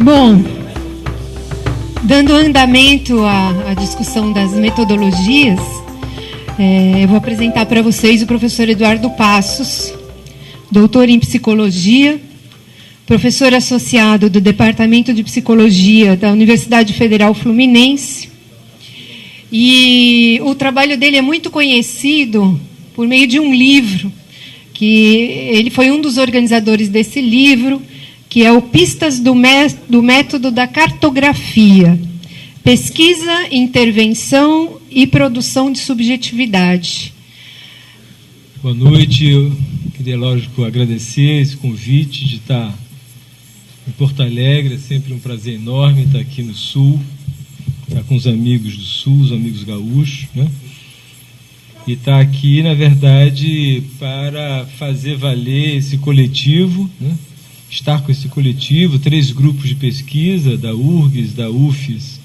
Bom, dando andamento à discussão das metodologias, eu vou apresentar para vocês o professor Eduardo Passos, doutor em psicologia, professor associado do Departamento de Psicologia da Universidade Federal Fluminense. E o trabalho dele é muito conhecido por meio de um livro, que ele foi um dos organizadores desse livro, que é o Pistas do Método da Cartografia, Pesquisa, Intervenção e Produção de Subjetividade. Boa noite, eu queria, lógico, agradecer esse convite de estar em Porto Alegre. É sempre um prazer enorme estar aqui no Sul, estar com os amigos do Sul, os amigos gaúchos, né? E estar aqui, na verdade, para fazer valer esse coletivo, né? Estar com esse coletivo, 3 grupos de pesquisa, da URGS, da UFES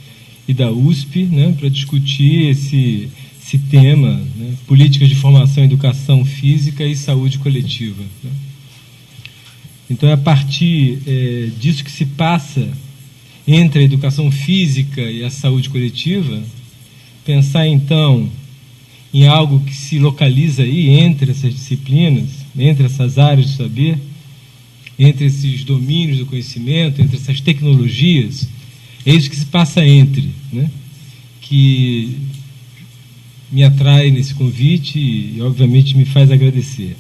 e da USP, né? Para discutir esse tema, né? Políticas de formação, educação física e saúde coletiva, né? Então, é a partir disso que se passa entre a educação física e a saúde coletiva, pensar, então, em algo que se localiza aí entre essas disciplinas, entre essas áreas de saber, entre esses domínios do conhecimento, entre essas tecnologias, é isso que se passa entre, né? Que me atrai nesse convite e, obviamente, me faz agradecer.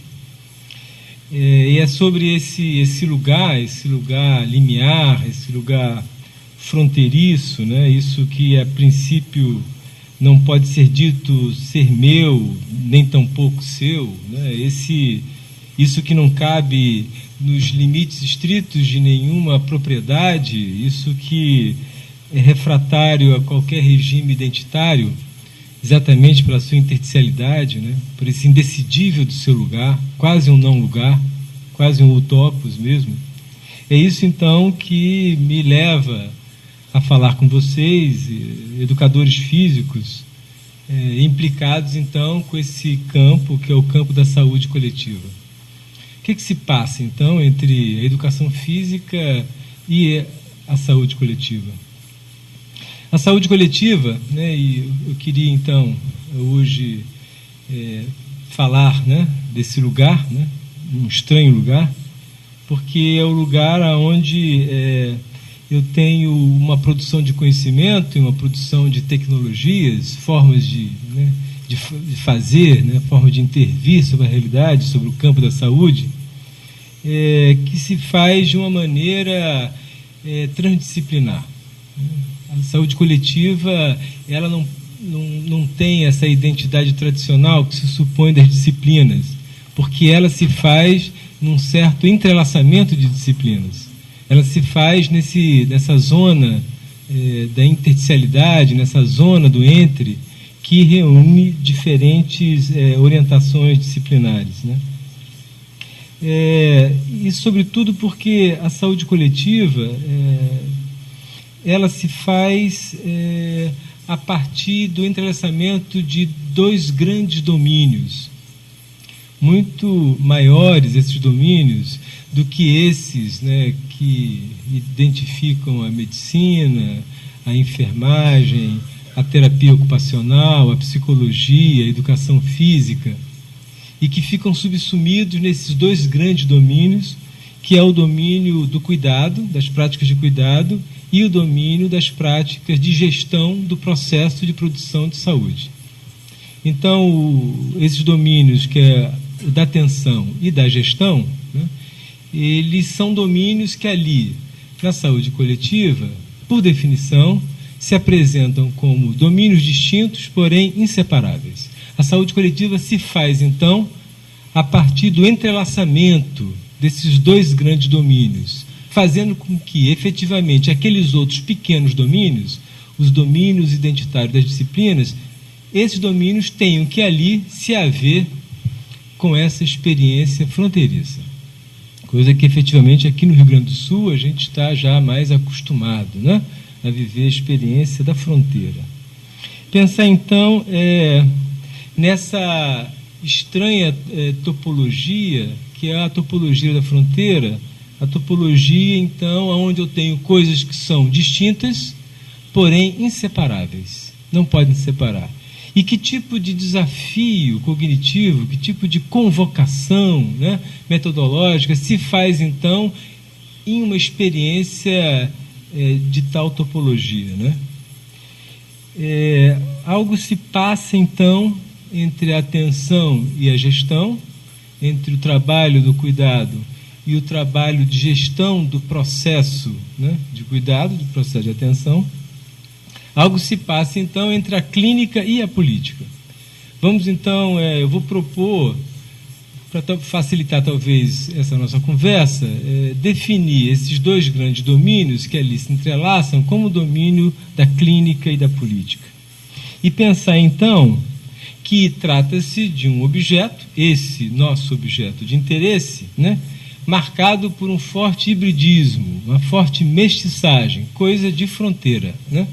E é sobre esse lugar limiar, esse lugar fronteiriço, né? Isso que, a princípio, não pode ser dito ser meu, nem tampouco seu, né? Isso que não cabe nos limites estritos de nenhuma propriedade, isso que é refratário a qualquer regime identitário, exatamente pela sua intersticialidade, né? Por esse indecidível do seu lugar, quase um não-lugar, quase um utopos mesmo. É isso, então, que me leva a falar com vocês, educadores físicos, implicados, então, com esse campo, que é o campo da saúde coletiva. O que se passa, então, entre a educação física e a saúde coletiva? A saúde coletiva, né, e eu queria, então, hoje falar, né, desse lugar, né, um estranho lugar, porque é o lugar onde eu tenho uma produção de conhecimento, uma produção de tecnologias, formas de fazer, né, forma de intervir sobre a realidade, sobre o campo da saúde, que se faz de uma maneira transdisciplinar. A saúde coletiva, ela não tem essa identidade tradicional que se supõe das disciplinas, porque ela se faz num certo entrelaçamento de disciplinas. Ela se faz nessa zona da intersticialidade, nessa zona do entre, que reúne diferentes orientações disciplinares, né? E, sobretudo, porque a saúde coletiva ela se faz a partir do entrelaçamento de 2 grandes domínios, muito maiores, esses domínios, do que esses, né, que identificam a medicina, a enfermagem, a terapia ocupacional, a psicologia, a educação física, e que ficam subsumidos nesses 2 grandes domínios, que é o domínio do cuidado, das práticas de cuidado, e o domínio das práticas de gestão do processo de produção de saúde. Então, esses domínios, que é o da atenção e da gestão, né, eles são domínios que ali, na saúde coletiva, por definição, se apresentam como domínios distintos, porém inseparáveis. A saúde coletiva se faz, então, a partir do entrelaçamento desses 2 grandes domínios, fazendo com que, efetivamente, aqueles outros pequenos domínios, os domínios identitários das disciplinas, esses domínios tenham que ali se haver com essa experiência fronteiriça. Coisa que, efetivamente, aqui no Rio Grande do Sul, a gente está já mais acostumado, né, a viver a experiência da fronteira. Pensar, então, nessa estranha topologia, que é a topologia da fronteira, A topologia, então, onde eu tenho coisas que são distintas, porém inseparáveis, não podem se separar. E que tipo de desafio cognitivo, que tipo de convocação, né, metodológica se faz, então, em uma experiência de tal topologia, né? Algo se passa, então, entre a atenção e a gestão, entre o trabalho do cuidado e o trabalho de gestão do processo, né, de cuidado, do processo de atenção. Algo se passa, então, entre a clínica e a política. Vamos, então, eu vou propor, para facilitar, talvez, essa nossa conversa, definir esses dois grandes domínios que ali se entrelaçam como o domínio da clínica e da política. E pensar, então, que trata-se de um objeto, esse nosso objeto de interesse, né, marcado por um forte hibridismo, uma forte mestiçagem, coisa de fronteira, né,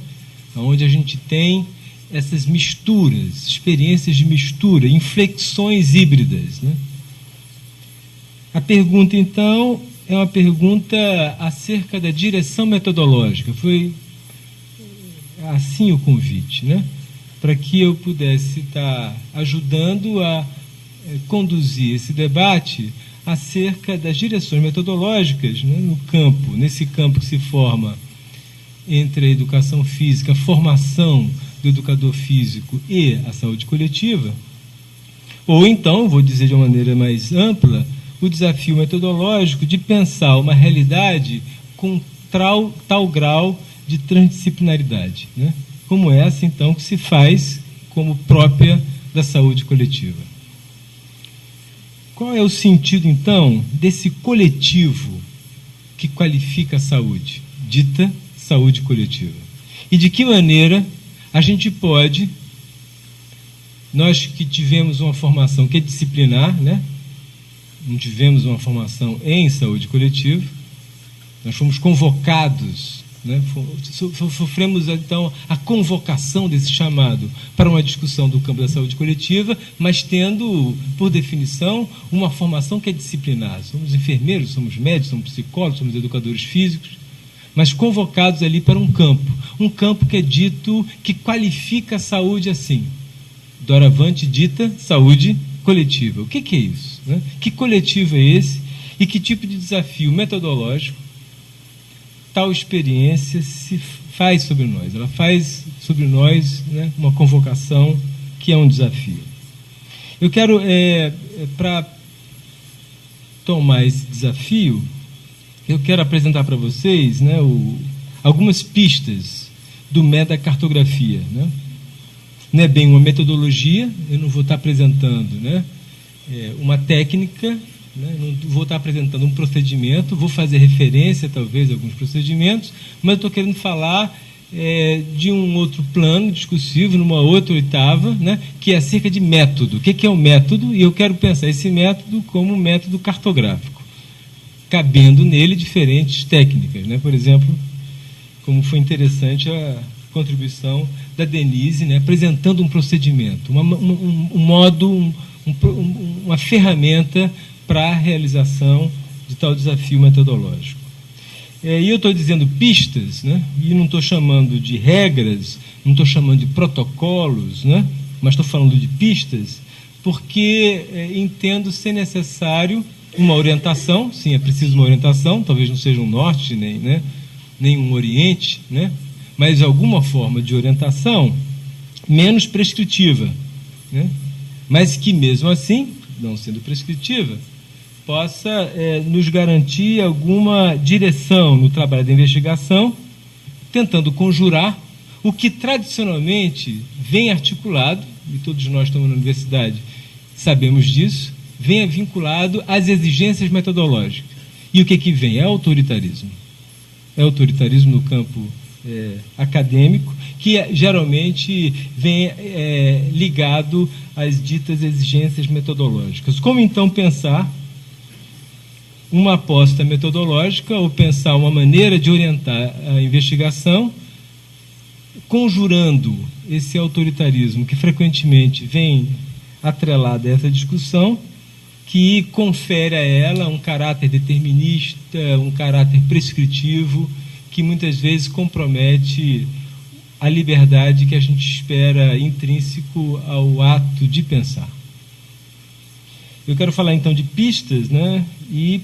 onde a gente tem essas misturas, experiências de mistura, inflexões híbridas, né? A pergunta, então, é uma pergunta acerca da direção metodológica. Foi assim o convite, né? Para que eu pudesse estar ajudando a conduzir esse debate acerca das direções metodológicas, né, no campo, nesse campo que se forma entre a educação física, a formação do educador físico e a saúde coletiva, ou então, vou dizer de uma maneira mais ampla, o desafio metodológico de pensar uma realidade com tal grau de transdisciplinaridade, né? Como essa, então, que se faz como própria da saúde coletiva. Qual é o sentido, então, desse coletivo que qualifica a saúde, dita saúde coletiva? E de que maneira a gente pode, nós que tivemos uma formação que é disciplinar, né? Não tivemos uma formação em saúde coletiva, nós fomos convocados, né? Sofremos, então, a convocação desse chamado para uma discussão do campo da saúde coletiva, mas tendo, por definição, uma formação que é disciplinar. Somos enfermeiros, somos médicos, somos psicólogos, somos educadores físicos, mas convocados ali para um campo que é dito, que qualifica a saúde assim, doravante dita saúde coletiva. O que é isso, né? Que coletivo é esse e que tipo de desafio metodológico tal experiência se faz sobre nós? Ela faz sobre nós, né, uma convocação que é um desafio. Eu quero, para tomar esse desafio, eu quero apresentar para vocês, né, algumas pistas do metacartografia, né? Não é bem uma metodologia, eu não vou estar apresentando, né, uma técnica, né, não vou estar apresentando um procedimento, vou fazer referência, talvez, a alguns procedimentos, mas eu estou querendo falar de um outro plano discursivo, numa outra oitava, né, que é acerca de método. O que é o método? E eu quero pensar esse método como um método cartográfico, cabendo nele diferentes técnicas, né? Por exemplo, como foi interessante a contribuição da Denise, né, apresentando um procedimento, um modo, uma ferramenta para a realização de tal desafio metodológico. E eu estou dizendo pistas, né, e não estou chamando de regras, não estou chamando de protocolos, né, mas estou falando de pistas, porque entendo ser necessário uma orientação. Sim, é preciso uma orientação, talvez não seja um norte, nem um oriente, né, mas alguma forma de orientação menos prescritiva, né, mas que mesmo assim, não sendo prescritiva, possa nos garantir alguma direção no trabalho da investigação, tentando conjurar o que tradicionalmente vem articulado, e todos nós estamos na universidade, sabemos disso, vem vinculado às exigências metodológicas. E o que vem? É autoritarismo. É autoritarismo no campo acadêmico, que geralmente vem ligado às ditas exigências metodológicas. Como então pensar uma aposta metodológica ou pensar uma maneira de orientar a investigação, conjurando esse autoritarismo que frequentemente vem atrelado a essa discussão que confere a ela um caráter determinista, um caráter prescritivo, que muitas vezes compromete a liberdade que a gente espera intrínseco ao ato de pensar. Eu quero falar então de pistas, né, e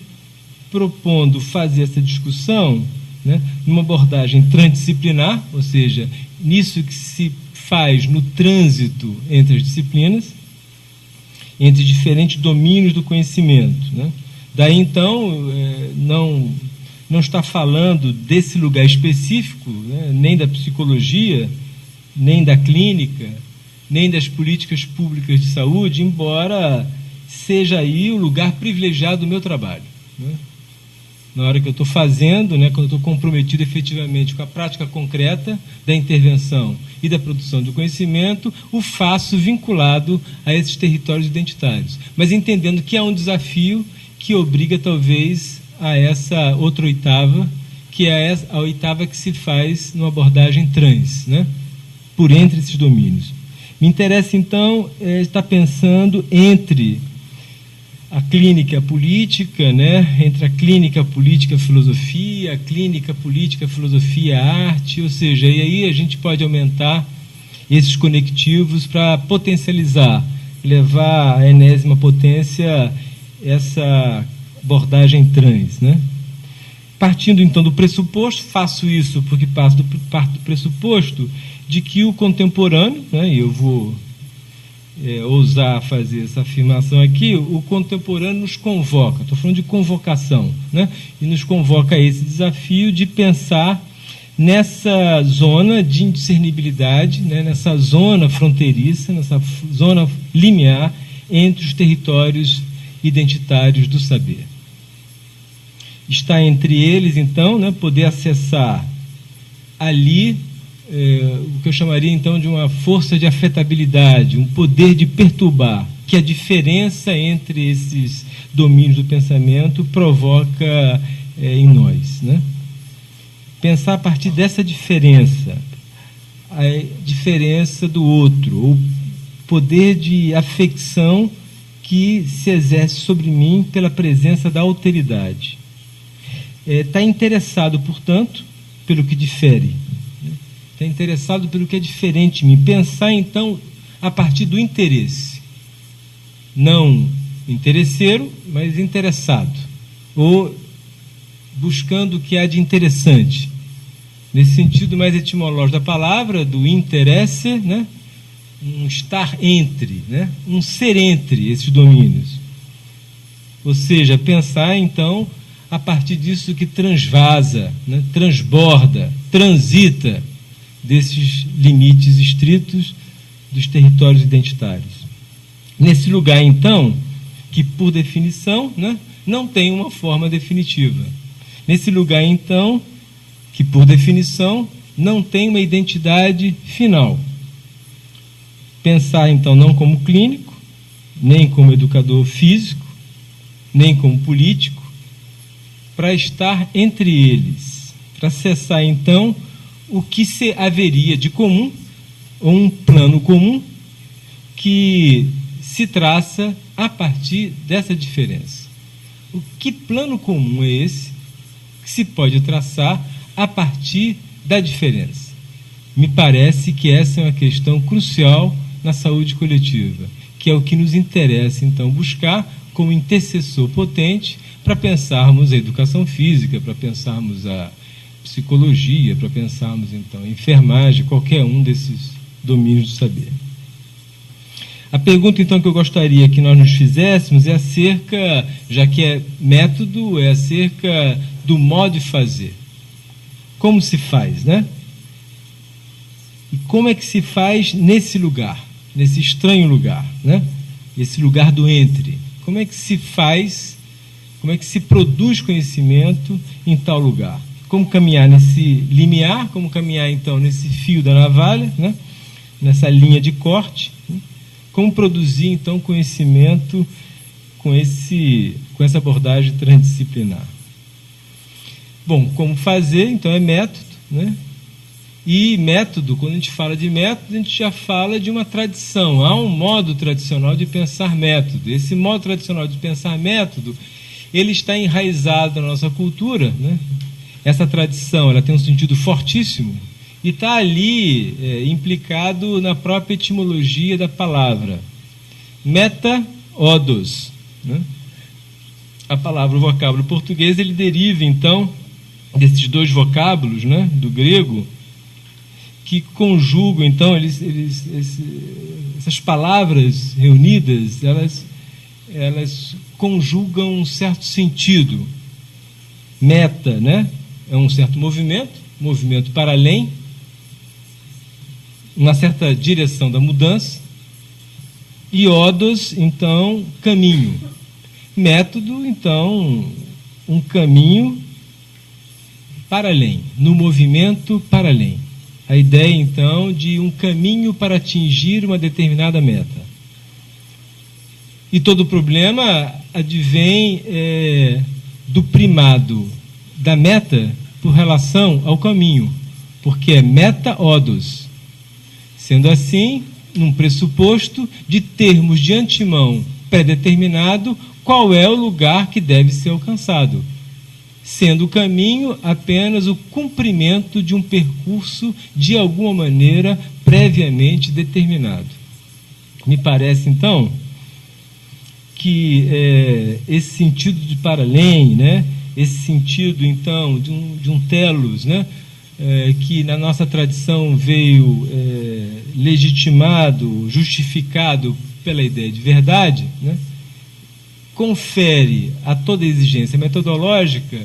propondo fazer essa discussão, né, numa abordagem transdisciplinar, ou seja, nisso que se faz no trânsito entre as disciplinas, entre diferentes domínios do conhecimento, né? Daí então não está falando desse lugar específico, né, nem da psicologia, nem da clínica, nem das políticas públicas de saúde, embora seja aí o lugar privilegiado do meu trabalho, né? Na hora que eu estou fazendo, né, quando eu estou comprometido efetivamente com a prática concreta da intervenção e da produção do conhecimento, o faço vinculado a esses territórios identitários, mas entendendo que há um desafio que obriga talvez a essa outra oitava, que é a oitava que se faz numa abordagem trans, né, por entre esses domínios. Me interessa então estar pensando entre a clínica e a política, né, entre a clínica, a política, a filosofia, a clínica, a política, a filosofia, a arte, ou seja, e aí a gente pode aumentar esses conectivos para potencializar, levar à enésima potência essa abordagem trans, né? Partindo então do pressuposto, faço isso porque parto do pressuposto de que o contemporâneo, né, e eu vou ousar fazer essa afirmação aqui, o contemporâneo nos convoca, estou falando de convocação, né? E nos convoca a esse desafio de pensar nessa zona de indiscernibilidade, né? Nessa zona fronteiriça, nessa zona limiar entre os territórios identitários do saber. Está entre eles, então, né, poder acessar ali o que eu chamaria então de uma força de afetabilidade, um poder de perturbar, que a diferença entre esses domínios do pensamento provoca em nós, né? Pensar a partir dessa diferença, a diferença do outro, o poder de afecção que se exerce sobre mim pela presença da alteridade. Está interessado, portanto, pelo que difere. Está interessado pelo que é diferente de mim. Pensar, então, a partir do interesse. Não interesseiro, mas interessado. Ou buscando o que há de interessante. Nesse sentido mais etimológico da palavra, do interesse, né? Um estar entre, né? Um ser entre esses domínios. Ou seja, pensar, então, a partir disso que transvasa, né? Transborda, transita desses limites estritos dos territórios identitários. Nesse lugar, então, que por definição, né, não tem uma forma definitiva. Nesse lugar, então, que por definição não tem uma identidade final. Pensar, então, não como clínico, nem como educador físico, nem como político, para estar entre eles, para acessar, então, o que se haveria de comum, ou um plano comum, que se traça a partir dessa diferença. O que plano comum é esse que se pode traçar a partir da diferença? Me parece que essa é uma questão crucial na saúde coletiva, que é o que nos interessa, então, buscar como intercessor potente para pensarmos a educação física, para pensarmos a psicologia, para pensarmos, então, a enfermagem, qualquer um desses domínios do saber. A pergunta, então, que eu gostaria que nós nos fizéssemos é acerca, já que é método, é acerca do modo de fazer. Como se faz, né? E como é que se faz nesse lugar, nesse estranho lugar, né? Esse lugar do entre. Como é que se faz, como é que se produz conhecimento em tal lugar? Como caminhar nesse limiar, como caminhar, então, nesse fio da navalha, né? Nessa linha de corte, né? Como produzir, então, conhecimento com essa abordagem transdisciplinar. Bom, como fazer, então, é método, né? E método, quando a gente fala de método, a gente já fala de uma tradição. Há um modo tradicional de pensar método. Esse modo tradicional de pensar método, ele está enraizado na nossa cultura, né? Essa tradição, ela tem um sentido fortíssimo e está ali implicado na própria etimologia da palavra. Meta, odos, né? A palavra, o vocábulo português, ele deriva, então, desses dois vocábulos, né, do grego, que conjugam, então, essas palavras reunidas, elas conjugam um certo sentido. Meta, né, é um certo movimento para além, uma certa direção da mudança, e odos, então, caminho. Método, então, um caminho para além, no movimento para além. A ideia, então, de um caminho para atingir uma determinada meta. E todo o problema advém do primado da meta por relação ao caminho, porque é meta-odos. Sendo assim, num pressuposto de termos de antemão pré-determinado qual é o lugar que deve ser alcançado, sendo o caminho apenas o cumprimento de um percurso de alguma maneira previamente determinado. Me parece, então, que esse sentido de para além, né, esse sentido, então, de um telos, né, que na nossa tradição veio legitimado, justificado pela ideia de verdade, né, confere a toda exigência metodológica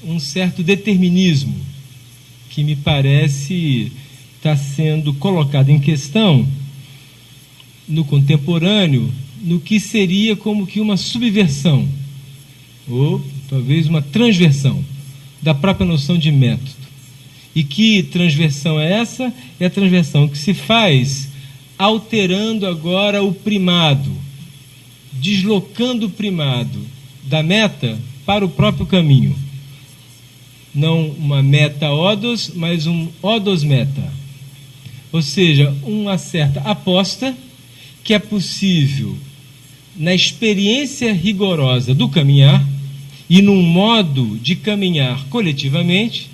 um certo determinismo que me parece estar sendo colocado em questão no contemporâneo, no que seria como que uma subversão ou talvez uma transversão da própria noção de método. E que transversão é essa? É a transversão que se faz alterando agora o primado, deslocando o primado da meta para o próprio caminho. Não uma meta-odos, mas um odos-meta. Ou seja, uma certa aposta que é possível, na experiência rigorosa do caminhar e num modo de caminhar coletivamente,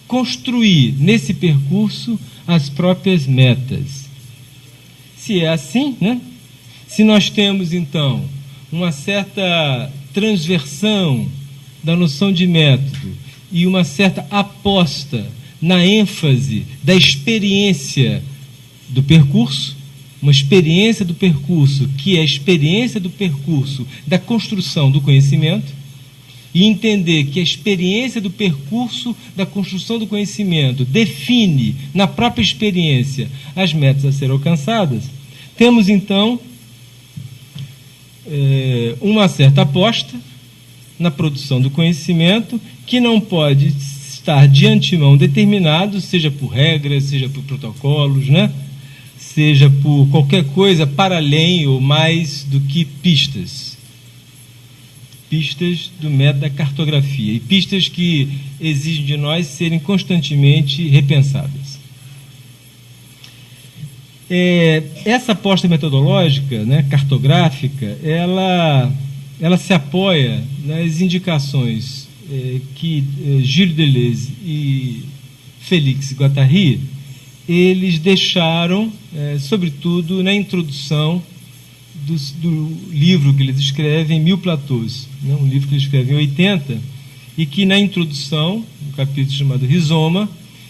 construir nesse percurso as próprias metas. Se é assim, né? Se nós temos, então, uma certa transversão da noção de método e uma certa aposta na ênfase da experiência do percurso, uma experiência do percurso que é a experiência do percurso da construção do conhecimento, e entender que a experiência do percurso da construção do conhecimento define na própria experiência as metas a serem alcançadas, temos então uma certa aposta na produção do conhecimento que não pode estar de antemão determinado, seja por regras, seja por protocolos, né? Seja por qualquer coisa para além ou mais do que pistas do método da cartografia, e pistas que exigem de nós serem constantemente repensadas. Essa aposta metodológica, né, cartográfica, ela se apoia nas indicações que Gilles Deleuze e Félix Guattari eles deixaram, sobretudo na introdução do livro que eles escrevem, Mil Platôs, né? Um livro que eles escrevem em 80, e que na introdução, um capítulo chamado Rizoma,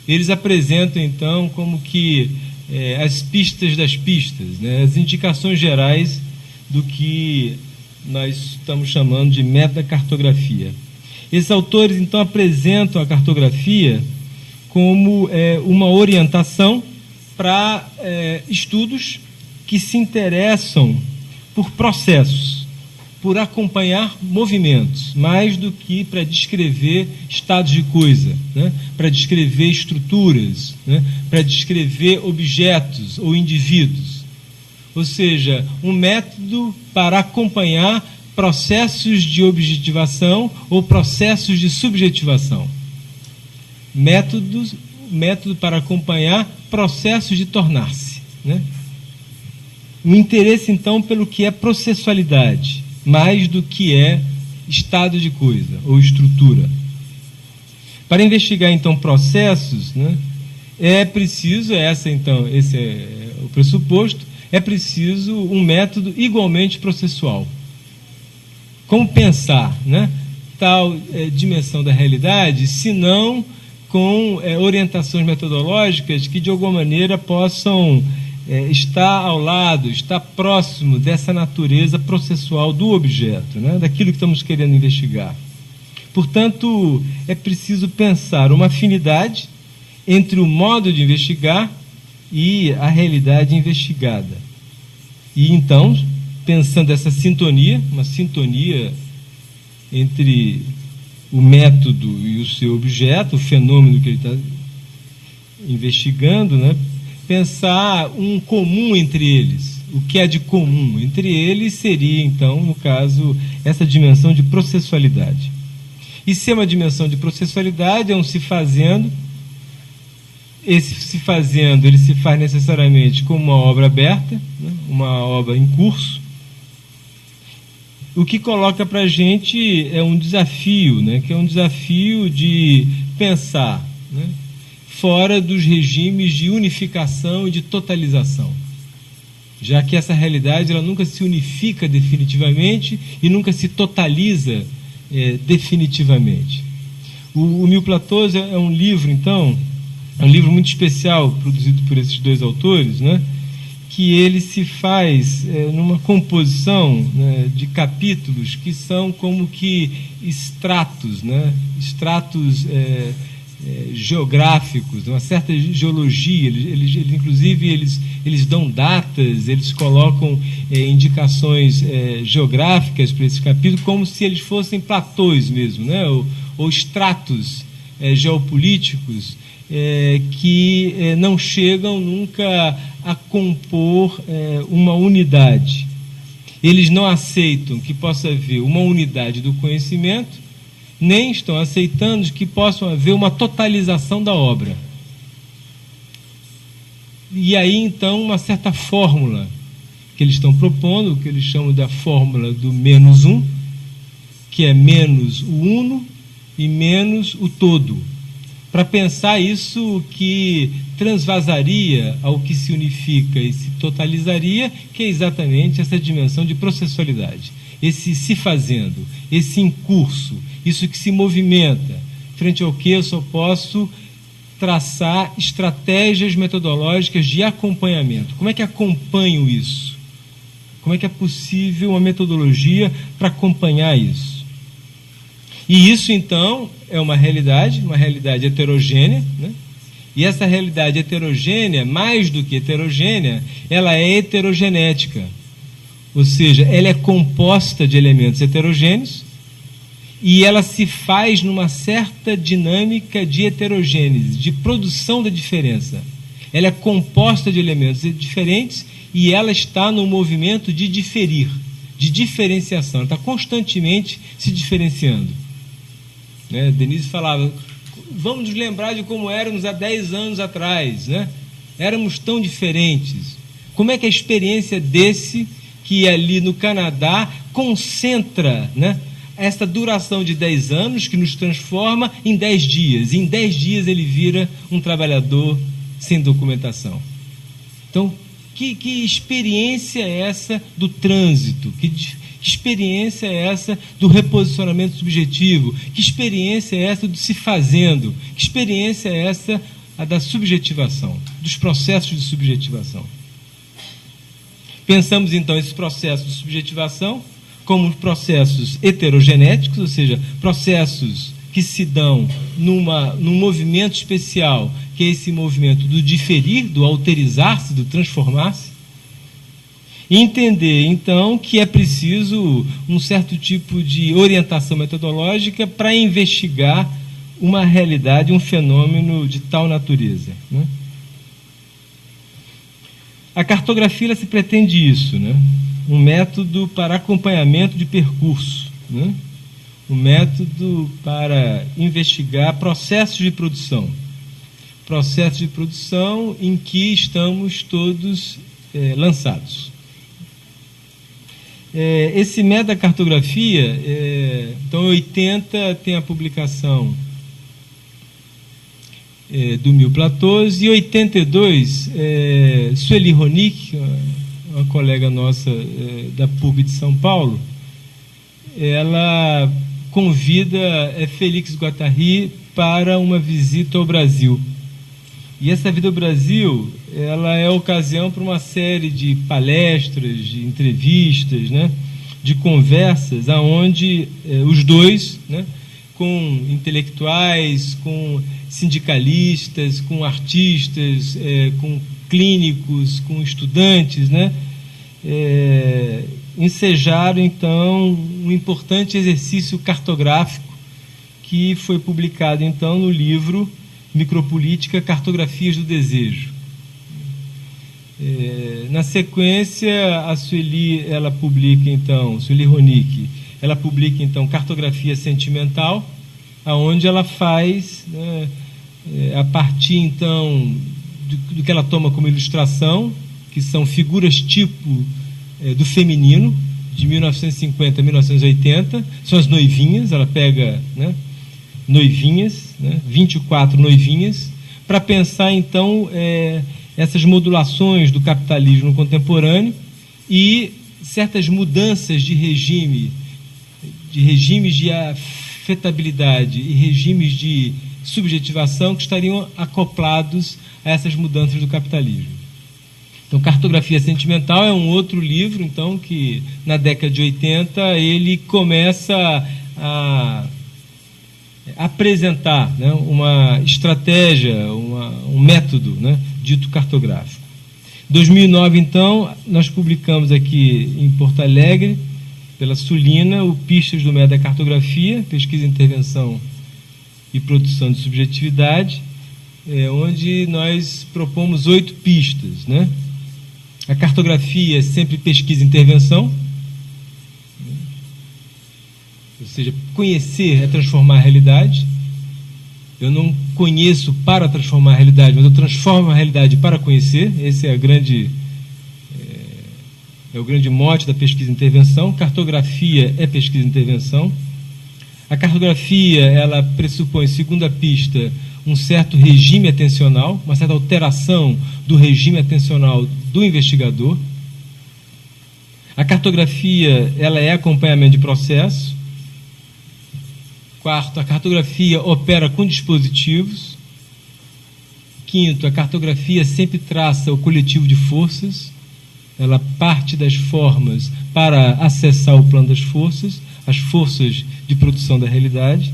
eles apresentam então como que as pistas das pistas, né? As indicações gerais do que nós estamos chamando de metacartografia. Esses autores então apresentam a cartografia como uma orientação para estudos que se interessam por processos, por acompanhar movimentos, mais do que para descrever estados de coisa, né? Para descrever estruturas, né? Para descrever objetos ou indivíduos. Ou seja, um método para acompanhar processos de objetivação ou processos de subjetivação. Métodos, método para acompanhar processos de tornar-se, né? Um interesse, então, pelo que é processualidade, mais do que é estado de coisa ou estrutura. Para investigar, então, processos, né, é preciso, esse é o pressuposto, é preciso um método igualmente processual. Como pensar, né, tal dimensão da realidade, se não com orientações metodológicas que, de alguma maneira, possam estar ao lado, estar próximo dessa natureza processual do objeto, né, daquilo que estamos querendo investigar. Portanto, é preciso pensar uma afinidade entre o modo de investigar e a realidade investigada. E, então, pensando essa sintonia, uma sintonia entre o método e o seu objeto, o fenômeno que ele está investigando, né? Pensar um comum entre eles. O que é de comum entre eles seria, então, no caso, essa dimensão de processualidade. E se é uma dimensão de processualidade, é um se fazendo. Esse se fazendo, ele se faz necessariamente como uma obra aberta, né? Uma obra em curso. O que coloca para a gente é um desafio, né? Que é um desafio de pensar, né? Fora dos regimes de unificação e de totalização, já que essa realidade ela nunca se unifica definitivamente e nunca se totaliza definitivamente. O Mil Platôs é um livro, então, é um livro muito especial, produzido por esses dois autores, né, que ele se faz numa composição, né, de capítulos que são como que estratos, né, estratos geográficos, uma certa geologia. Eles inclusive, eles dão datas, eles colocam indicações geográficas para esse capítulo, como se eles fossem platôs mesmo, né, ou estratos geopolíticos que não chegam nunca a compor uma unidade. Eles não aceitam que possa haver uma unidade do conhecimento, nem estão aceitando que possa haver uma totalização da obra. E aí, então, uma certa fórmula que eles estão propondo, que eles chamam da fórmula do menos um, que é menos o uno e menos o todo. Para pensar isso que transvasaria ao que se unifica e se totalizaria, que é exatamente essa dimensão de processualidade. Esse se fazendo, esse em curso, isso que se movimenta, frente ao que eu só posso traçar estratégias metodológicas de acompanhamento. Como é que acompanho isso? Como é que é possível uma metodologia para acompanhar isso? E isso, então, é uma realidade heterogênea, né? E essa realidade heterogênea, mais do que heterogênea, ela é heterogenética. Ou seja, ela é composta de elementos heterogêneos e ela se faz numa certa dinâmica de heterogênese, de produção da diferença. Ela é composta de elementos diferentes e ela está no movimento de diferir, de diferenciação. Ela está constantemente se diferenciando. Né? Denise falava, vamos nos lembrar de como éramos há 10 anos atrás, né? Éramos tão diferentes. Como é que a experiência desse, que ali no Canadá concentra, né, essa duração de 10 anos, que nos transforma em 10 dias. E em 10 dias ele vira um trabalhador sem documentação. Então, que experiência é essa do trânsito? Que experiência é essa do reposicionamento subjetivo? Que experiência é essa do se fazendo? Que experiência é essa a da subjetivação, dos processos de subjetivação? Pensamos, então, esses processos de subjetivação como processos heterogenéticos, ou seja, processos que se dão num movimento especial, que é esse movimento do diferir, do alterizar-se, do transformar-se. E entender, então, que é preciso um certo tipo de orientação metodológica para investigar uma realidade, um fenômeno de tal natureza, né? A cartografia ela se pretende isso, né? Um método para acompanhamento de percurso, né? Um método para investigar processos de produção, processo de produção em que estamos todos lançados. Esse metacartografia, então, em 80 tem a publicação do Mil Platôs, e em 82, Sueli Ronick, uma colega nossa da PUC de São Paulo, ela convida Félix Guattari para uma visita ao Brasil. E essa vida ao Brasil, ela é ocasião para uma série de palestras, de entrevistas, né, de conversas, aonde os dois, né, com intelectuais, com sindicalistas, com artistas, com clínicos, com estudantes, né, ensejaram, então, um importante exercício cartográfico que foi publicado, então, no livro Micropolítica, Cartografias do Desejo. Na sequência, a Sueli, ela publica, então, Sueli Ronick, ela publica, então, Cartografia Sentimental, aonde ela faz, né, a partir, então, do que ela toma como ilustração, que são figuras tipo do feminino, de 1950 a 1980, são as noivinhas, ela pega, né, noivinhas, né, 24 noivinhas, para pensar, então, essas modulações do capitalismo contemporâneo e certas mudanças de regime, de regimes de afetabilidade e regimes de subjetivação que estariam acoplados a essas mudanças do capitalismo. Então, Cartografia Sentimental é um outro livro, então, que na década de 80 ele começa a apresentar, né, uma estratégia, um método, né, dito cartográfico. Em 2009, então, nós publicamos aqui em Porto Alegre, pela Sulina, o Pistas do Metacartografia, Pesquisa, Intervenção e Produção de Subjetividade, onde nós propomos 8 pistas, né? A cartografia é sempre pesquisa e intervenção, ou seja, conhecer é transformar a realidade. Eu não conheço para transformar a realidade, mas eu transformo a realidade para conhecer. Esse é o grande mote da pesquisa e intervenção. Cartografia é pesquisa e intervenção. A cartografia, ela pressupõe, segundo a pista, um certo regime atencional, uma certa alteração do regime atencional do investigador. A cartografia, ela é acompanhamento de processo. Quarto, a cartografia opera com dispositivos. Quinto, a cartografia sempre traça o coletivo de forças. Ela parte das formas para acessar o plano das forças, as forças de produção da realidade.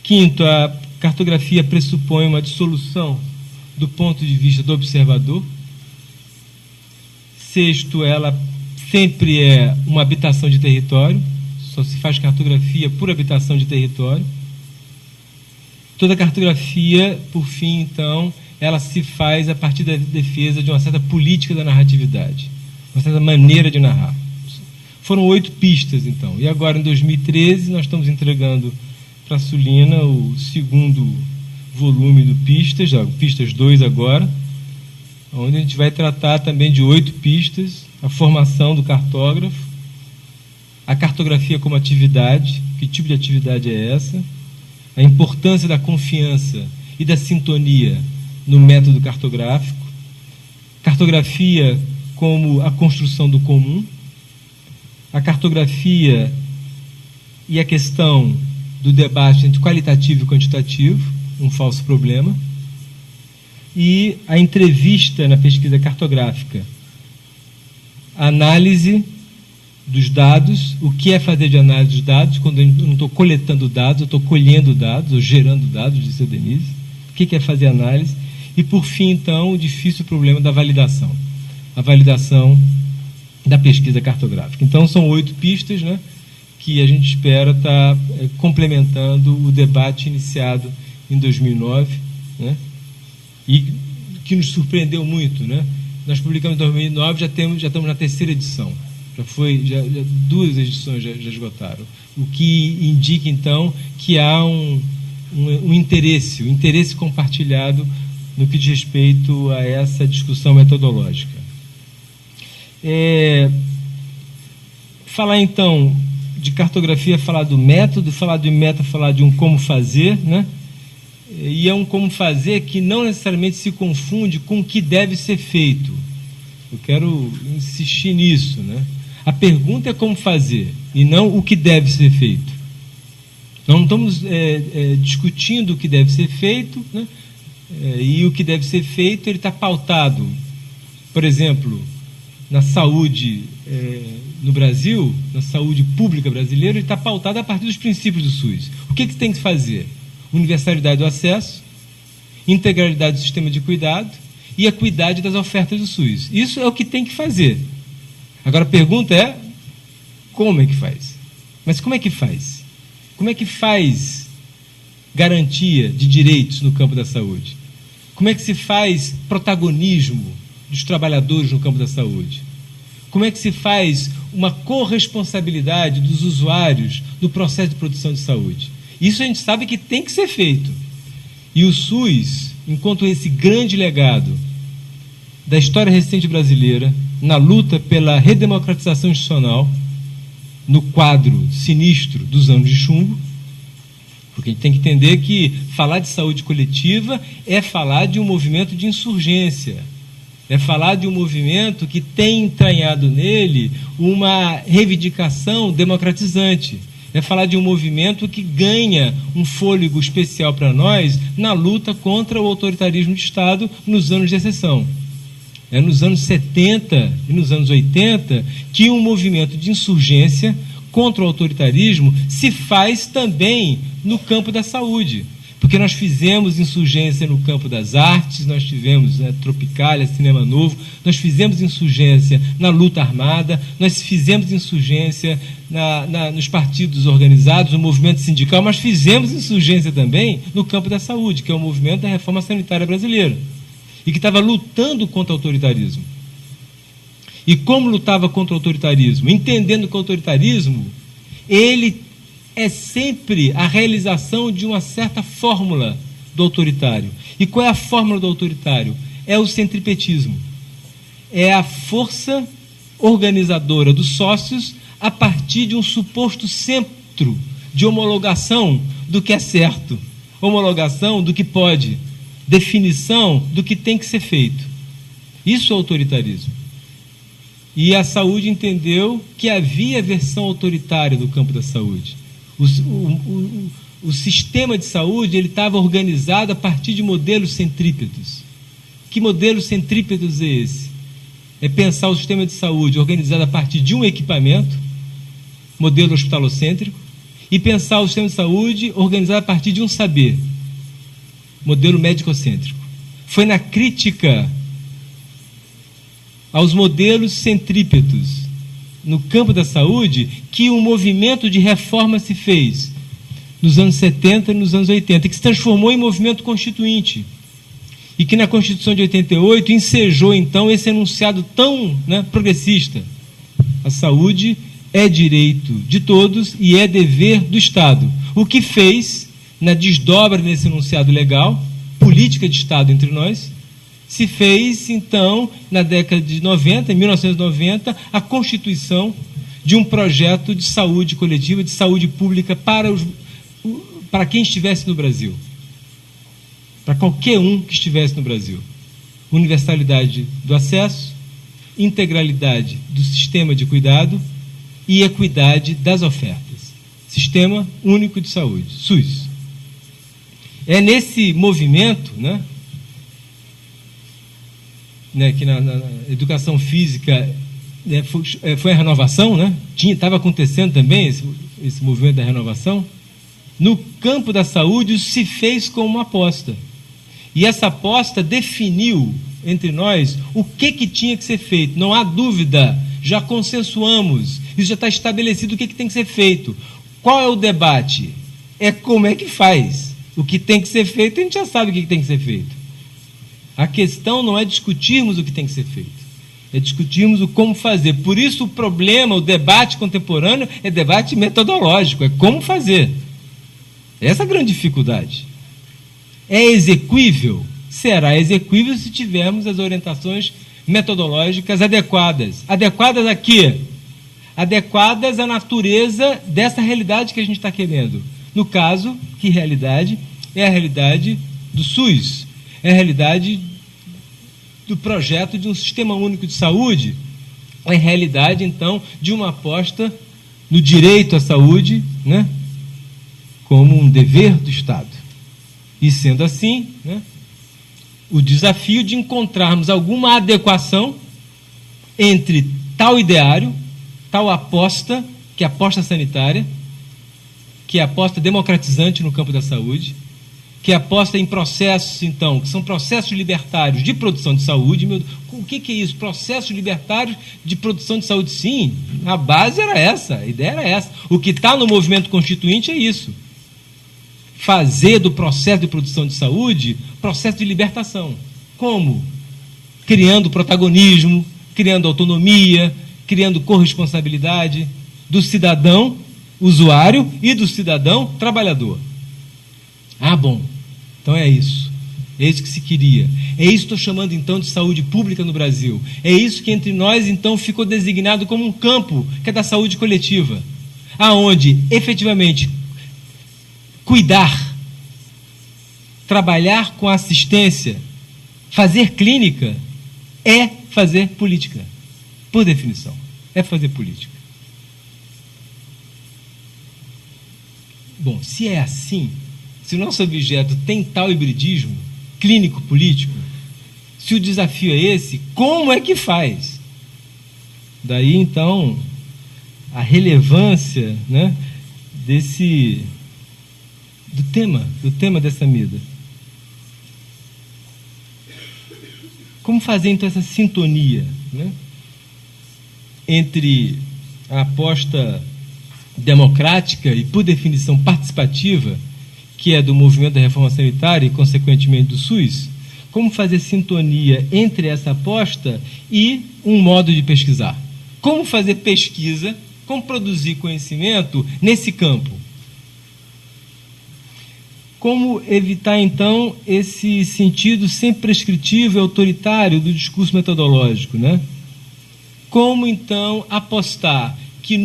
Quinto, a cartografia pressupõe uma dissolução do ponto de vista do observador. Sexto, ela sempre é uma habitação de território, só se faz cartografia por habitação de território. Toda cartografia, por fim, então, ela se faz a partir da defesa de uma certa política da narratividade, uma certa maneira de narrar. Foram 8 pistas, então. E agora, em 2013, nós estamos entregando para a Sulina o segundo volume do Pistas, Pistas 2 agora, onde a gente vai tratar também de 8 pistas, a formação do cartógrafo, a cartografia como atividade, que tipo de atividade é essa, a importância da confiança e da sintonia no método cartográfico, cartografia como a construção do comum, a cartografia e a questão do debate entre qualitativo e quantitativo, um falso problema, e a entrevista na pesquisa cartográfica, a análise dos dados, o que é fazer de análise dos dados, quando eu não estou coletando dados, eu estou colhendo dados, ou gerando dados, disse a Denise, o que é fazer análise, e por fim, então, o difícil problema da validação, a validação da pesquisa cartográfica. Então, são 8 pistas, né, que a gente espera estar complementando o debate iniciado em 2009, né, e que nos surpreendeu muito, né? Nós publicamos em 2009, já estamos na 3ª edição. Já 2 edições já esgotaram. O que indica, então, que há um interesse, um interesse compartilhado no que diz respeito a essa discussão metodológica. Falar, então, de cartografia, falar do método, falar de método, falar de um como fazer, né? E é um como fazer que não necessariamente se confunde com o que deve ser feito. Eu quero insistir nisso, né? A pergunta é como fazer, e não o que deve ser feito. Não estamos discutindo o que deve ser feito, né? E o que deve ser feito, ele está pautado, por exemplo, na saúde no Brasil, na saúde pública brasileira, ele está pautado a partir dos princípios do SUS. O que tem que fazer? Universalidade do acesso, integralidade do sistema de cuidado e equidade das ofertas do SUS. Isso é o que tem que fazer. Agora a pergunta é, como é que faz? Mas como é que faz? Como é que faz garantia de direitos no campo da saúde? Como é que se faz protagonismo dos trabalhadores no campo da saúde? Como é que se faz uma corresponsabilidade dos usuários do processo de produção de saúde? Isso a gente sabe que tem que ser feito. E o SUS, enquanto esse grande legado da história recente brasileira, na luta pela redemocratização institucional, no quadro sinistro dos anos de chumbo, porque a gente tem que entender que falar de saúde coletiva é falar de um movimento de insurgência, é falar de um movimento que tem entranhado nele uma reivindicação democratizante, é falar de um movimento que ganha um fôlego especial para nós na luta contra o autoritarismo de Estado nos anos de exceção. É nos anos 70 e nos anos 80 que um movimento de insurgência contra o autoritarismo se faz também no campo da saúde. Porque nós fizemos insurgência no campo das artes, nós tivemos Tropicália, Cinema Novo, nós fizemos insurgência na luta armada, nós fizemos insurgência nos partidos organizados, no movimento sindical, mas fizemos insurgência também no campo da saúde, que é o movimento da reforma sanitária brasileira, e que estava lutando contra o autoritarismo. E como lutava contra o autoritarismo? Entendendo que o autoritarismo, ele é sempre a realização de uma certa fórmula do autoritário. E qual é a fórmula do autoritário? É o centripetismo. É a força organizadora dos sócios a partir de um suposto centro de homologação do que é certo, homologação do que pode, definição do que tem que ser feito. Isso é autoritarismo. E a saúde entendeu que havia versão autoritária do campo da saúde. O sistema de saúde ele estava organizado a partir de modelos centrípetos. Que modelo centrípetos é esse? É pensar o sistema de saúde organizado a partir de um equipamento, modelo hospitalocêntrico, e pensar o sistema de saúde organizado a partir de um saber, modelo médico-cêntrico. Foi na crítica aos modelos centrípetos no campo da saúde que um movimento de reforma se fez nos anos 70 e nos anos 80, que se transformou em movimento constituinte e que na Constituição de 88 ensejou então esse enunciado tão progressista: a saúde é direito de todos e é dever do Estado. O que fez, na desdobra desse enunciado legal, política de Estado entre nós, se fez, então, na década de 90, em 1990, a constituição de um projeto de saúde coletiva, de saúde pública para quem estivesse no Brasil. Para qualquer um que estivesse no Brasil. Universalidade do acesso, integralidade do sistema de cuidado e equidade das ofertas. Sistema Único de Saúde, SUS. É nesse movimento, que na educação física foi a renovação, estava acontecendo também esse movimento da renovação. No campo da saúde, isso se fez como uma aposta. E essa aposta definiu entre nós o que tinha que ser feito. Não há dúvida, já consensuamos, isso já está estabelecido o que tem que ser feito. Qual é o debate? É como é que faz. O que tem que ser feito, a gente já sabe o que tem que ser feito. A questão não é discutirmos o que tem que ser feito, é discutirmos o como fazer. Por isso o problema, o debate contemporâneo é debate metodológico, é como fazer. Essa é a grande dificuldade. É exequível? Será exequível se tivermos as orientações metodológicas adequadas. Adequadas a quê? Adequadas à natureza dessa realidade que a gente está querendo. No caso, que realidade? É a realidade do SUS. É a realidade do projeto de um sistema único de saúde. É a realidade, então, de uma aposta no direito à saúde, né, como um dever do Estado. E sendo assim, né, o desafio de encontrarmos alguma adequação entre tal ideário, tal aposta, que é a aposta sanitária, que é a aposta democratizante no campo da saúde, que é a aposta em processos, então, que são processos libertários de produção de saúde. O que é isso? Processos libertários de produção de saúde, sim. A base era essa, a ideia era essa. O que está no movimento constituinte é isso. Fazer do processo de produção de saúde processo de libertação. Como? Criando protagonismo, criando autonomia, criando corresponsabilidade do cidadão usuário e do cidadão trabalhador. Ah, bom, então é isso. É isso que se queria. É isso que estou chamando, então, de saúde pública no Brasil. É isso que entre nós, então, ficou designado como um campo, que é da saúde coletiva, aonde, efetivamente, cuidar, trabalhar com assistência, fazer clínica, é fazer política. Por definição, é fazer política. Bom, se é assim, se o nosso objeto tem tal hibridismo clínico-político, se o desafio é esse, como é que faz? Daí, então, a relevância, né, do tema dessa mida. Como fazer, então, essa sintonia, né, entre a aposta democrática e, por definição, participativa, que é do movimento da reforma sanitária e, consequentemente, do SUS? Como fazer sintonia entre essa aposta e um modo de pesquisar? Como fazer pesquisa, como produzir conhecimento nesse campo? Como evitar, então, esse sentido sempre prescritivo e autoritário do discurso metodológico, né? Como, então, apostar que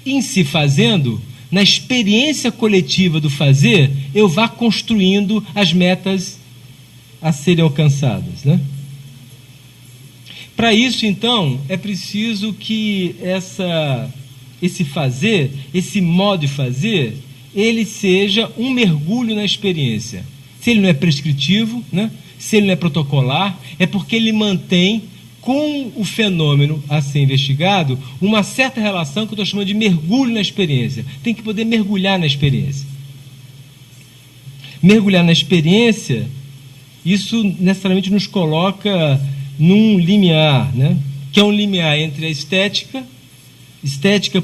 em se fazendo, na experiência coletiva do fazer, eu vá construindo as metas a serem alcançadas, né? Para isso, então, é preciso que esse fazer, esse modo de fazer, ele seja um mergulho na experiência. Se ele não é prescritivo, né? Se ele não é protocolar, é porque ele mantém com o fenômeno a ser investigado uma certa relação que eu estou chamando de mergulho na experiência. Tem que poder mergulhar na experiência. Mergulhar na experiência, isso necessariamente nos coloca num limiar, né? Que é um limiar entre a estética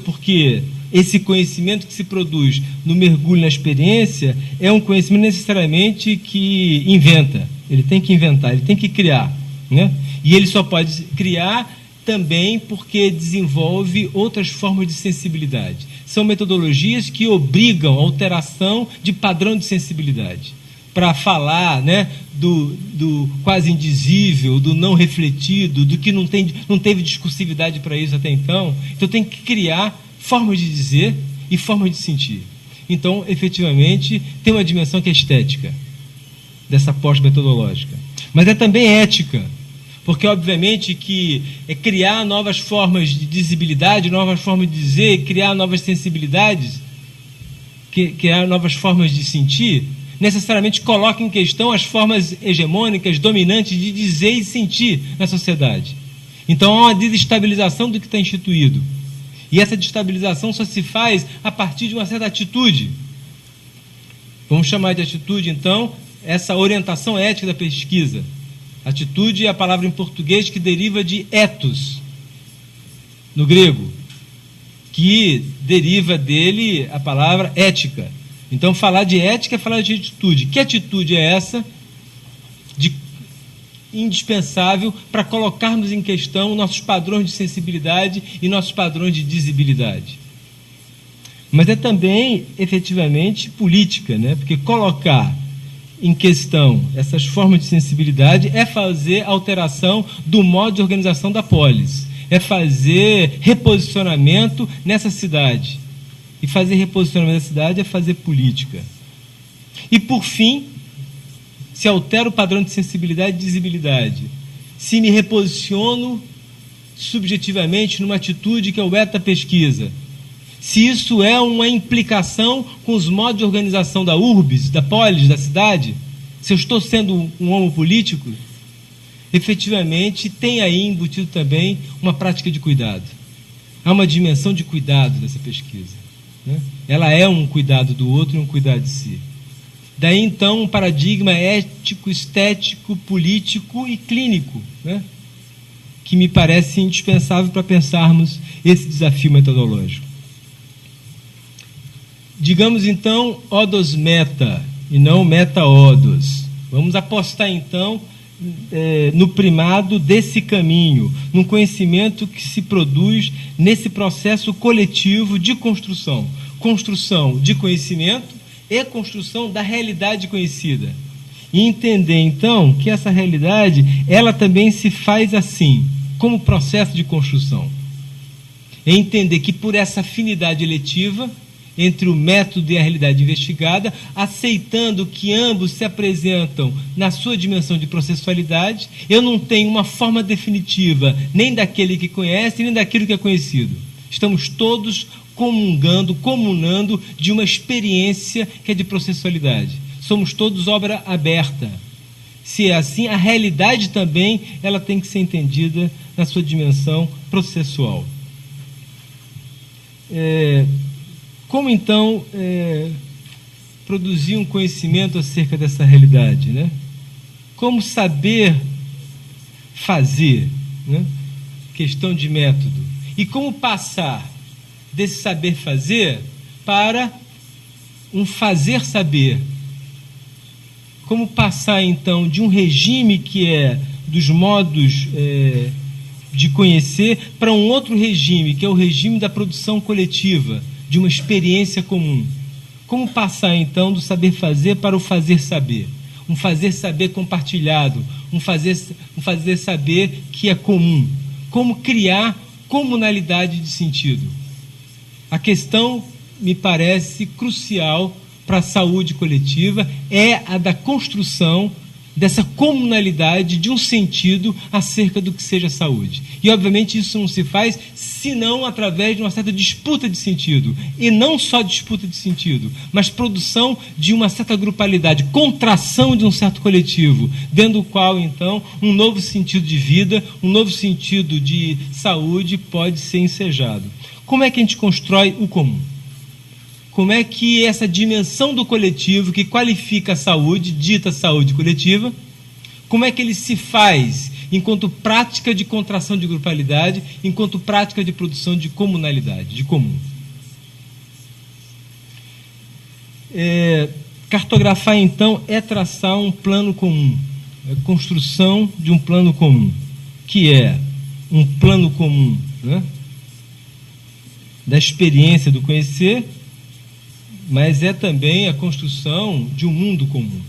porque esse conhecimento que se produz no mergulho na experiência é um conhecimento necessariamente que inventa. Ele tem que inventar, ele tem que criar, né? E ele só pode criar também porque desenvolve outras formas de sensibilidade. São metodologias que obrigam a alteração de padrão de sensibilidade. Para falar, né, do quase indizível, do não refletido, do que não teve discursividade para isso até então. Então tem que criar formas de dizer e formas de sentir. Então, efetivamente, tem uma dimensão que é estética dessa pós-metodológica. Mas é também ética. Porque, obviamente, que é criar novas formas de dizibilidade, novas formas de dizer, criar novas sensibilidades, criar novas formas de sentir, necessariamente coloca em questão as formas hegemônicas, dominantes de dizer e sentir na sociedade. Então, há uma desestabilização do que está instituído. E essa desestabilização só se faz a partir de uma certa atitude. Vamos chamar de atitude, então, essa orientação ética da pesquisa. Atitude é a palavra em português que deriva de ethos, no grego, que deriva dele a palavra ética. Então, falar de ética é falar de atitude. Que atitude é essa indispensável para colocarmos em questão nossos padrões de sensibilidade e nossos padrões de dizibilidade? mas é também, efetivamente, política, né? Porque colocar em questão essas formas de sensibilidade é fazer alteração do modo de organização da polis, é fazer reposicionamento nessa cidade. E fazer reposicionamento nessa cidade é fazer política. E, por fim, se altera o padrão de sensibilidade e visibilidade, se me reposiciono subjetivamente numa atitude que é o etapesquisa, se isso é uma implicação com os modos de organização da urbis, da polis, da cidade, se eu estou sendo um homo político, efetivamente tem aí embutido também uma prática de cuidado. Há uma dimensão de cuidado dessa pesquisa, né? Ela é um cuidado do outro e um cuidado de si. Daí, então, um paradigma ético, estético, político e clínico, né? Que me parece indispensável para pensarmos esse desafio metodológico. Digamos, então, odos meta, e não meta-odos. Vamos apostar, então, no primado desse caminho, num conhecimento que se produz nesse processo coletivo de construção. Construção de conhecimento e construção da realidade conhecida. E entender, então, que essa realidade, ela também se faz assim, como processo de construção. E entender que por essa afinidade eletiva entre o método e a realidade investigada, aceitando que ambos se apresentam na sua dimensão de processualidade, eu não tenho uma forma definitiva nem daquele que conhece, nem daquilo que é conhecido. Estamos todos comunando de uma experiência que é de processualidade. Somos todos obra aberta. Se é assim, a realidade também ela tem que ser entendida na sua dimensão processual. Como, então, produzir um conhecimento acerca dessa realidade, né? Como saber fazer, né? Questão de método. E como passar desse saber fazer para um fazer saber. Como passar, então, de um regime que é dos modos de conhecer para um outro regime, que é o regime da produção coletiva, de uma experiência comum. Como passar, então, do saber fazer para o fazer saber? Um fazer saber compartilhado, um fazer saber que é comum. Como criar comunalidade de sentido? A questão, me parece, crucial para a saúde coletiva é a da construção dessa comunalidade de um sentido acerca do que seja saúde. E, obviamente, isso não se faz senão através de uma certa disputa de sentido. E não só disputa de sentido, mas produção de uma certa grupalidade, contração de um certo coletivo, dentro do qual, então, um novo sentido de vida, um novo sentido de saúde pode ser ensejado. Como é que a gente constrói o comum? Como é que essa dimensão do coletivo que qualifica a saúde, dita saúde coletiva, como é que ele se faz enquanto prática de contração de grupalidade, enquanto prática de produção de comunalidade, de comum? Cartografar, então, é traçar um plano comum, é construção de um plano comum, que é um plano comum, né, da experiência do conhecer, mas é também a construção de um mundo comum.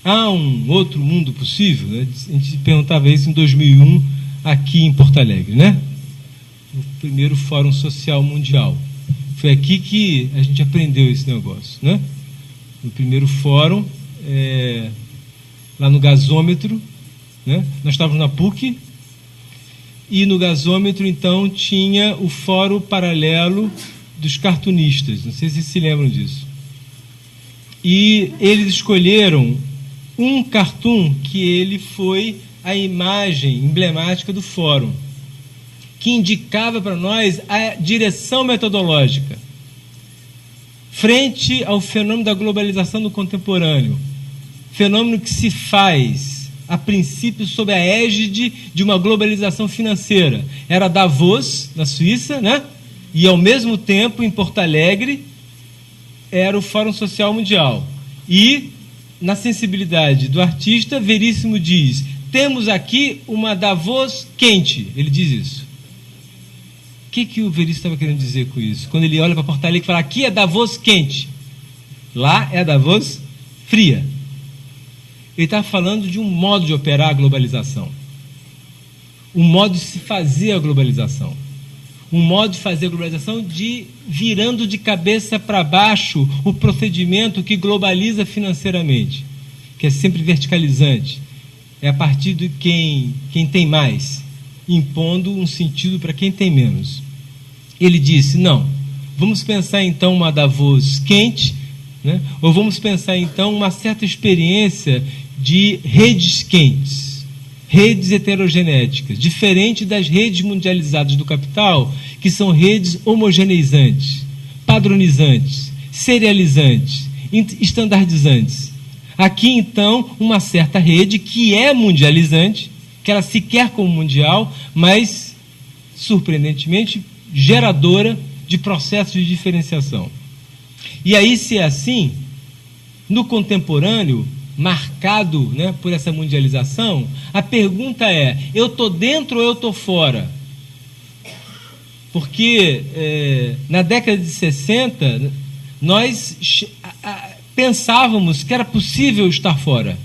Há um outro mundo possível? Né? A gente perguntava isso em 2001, aqui em Porto Alegre, né? O primeiro Fórum Social Mundial. Foi aqui que a gente aprendeu esse negócio, né? No primeiro fórum, lá no gasômetro, né? Nós estávamos na PUC, e no gasômetro, então, tinha o Fórum Paralelo dos Cartunistas. Não sei se vocês se lembram disso. E eles escolheram um cartoon que ele foi a imagem emblemática do fórum, que indicava para nós a direção metodológica frente ao fenômeno da globalização do contemporâneo, fenômeno que se faz, a princípio, sob a égide de uma globalização financeira. Era Davos, na Suíça, né? E, ao mesmo tempo, em Porto Alegre, era o Fórum Social Mundial. E, na sensibilidade do artista, Veríssimo diz: temos aqui uma Davos quente. Ele diz isso. que o Veríssimo estava querendo dizer com isso? Quando ele olha para Porto Alegre e fala, aqui é Davos quente, lá é Davos fria. Ele está falando de um modo de operar a globalização, um modo de se fazer a globalização, um modo de fazer a globalização virando de cabeça para baixo o procedimento que globaliza financeiramente, que é sempre verticalizante, é a partir de quem tem mais, impondo um sentido para quem tem menos. Ele disse, não, vamos pensar então uma Davos quente, né? Ou vamos pensar então uma certa experiência de redes quentes, redes heterogenéticas, diferente das redes mundializadas do capital, que são redes homogeneizantes, padronizantes, serializantes, estandardizantes. Aqui, então, uma certa rede que é mundializante, que ela se quer como mundial, mas, surpreendentemente, geradora de processos de diferenciação. E aí, se é assim, no contemporâneo, marcado, né, por essa mundialização, a pergunta é, eu estou dentro ou eu estou fora? Porque na década de 60, nós pensávamos que era possível estar fora.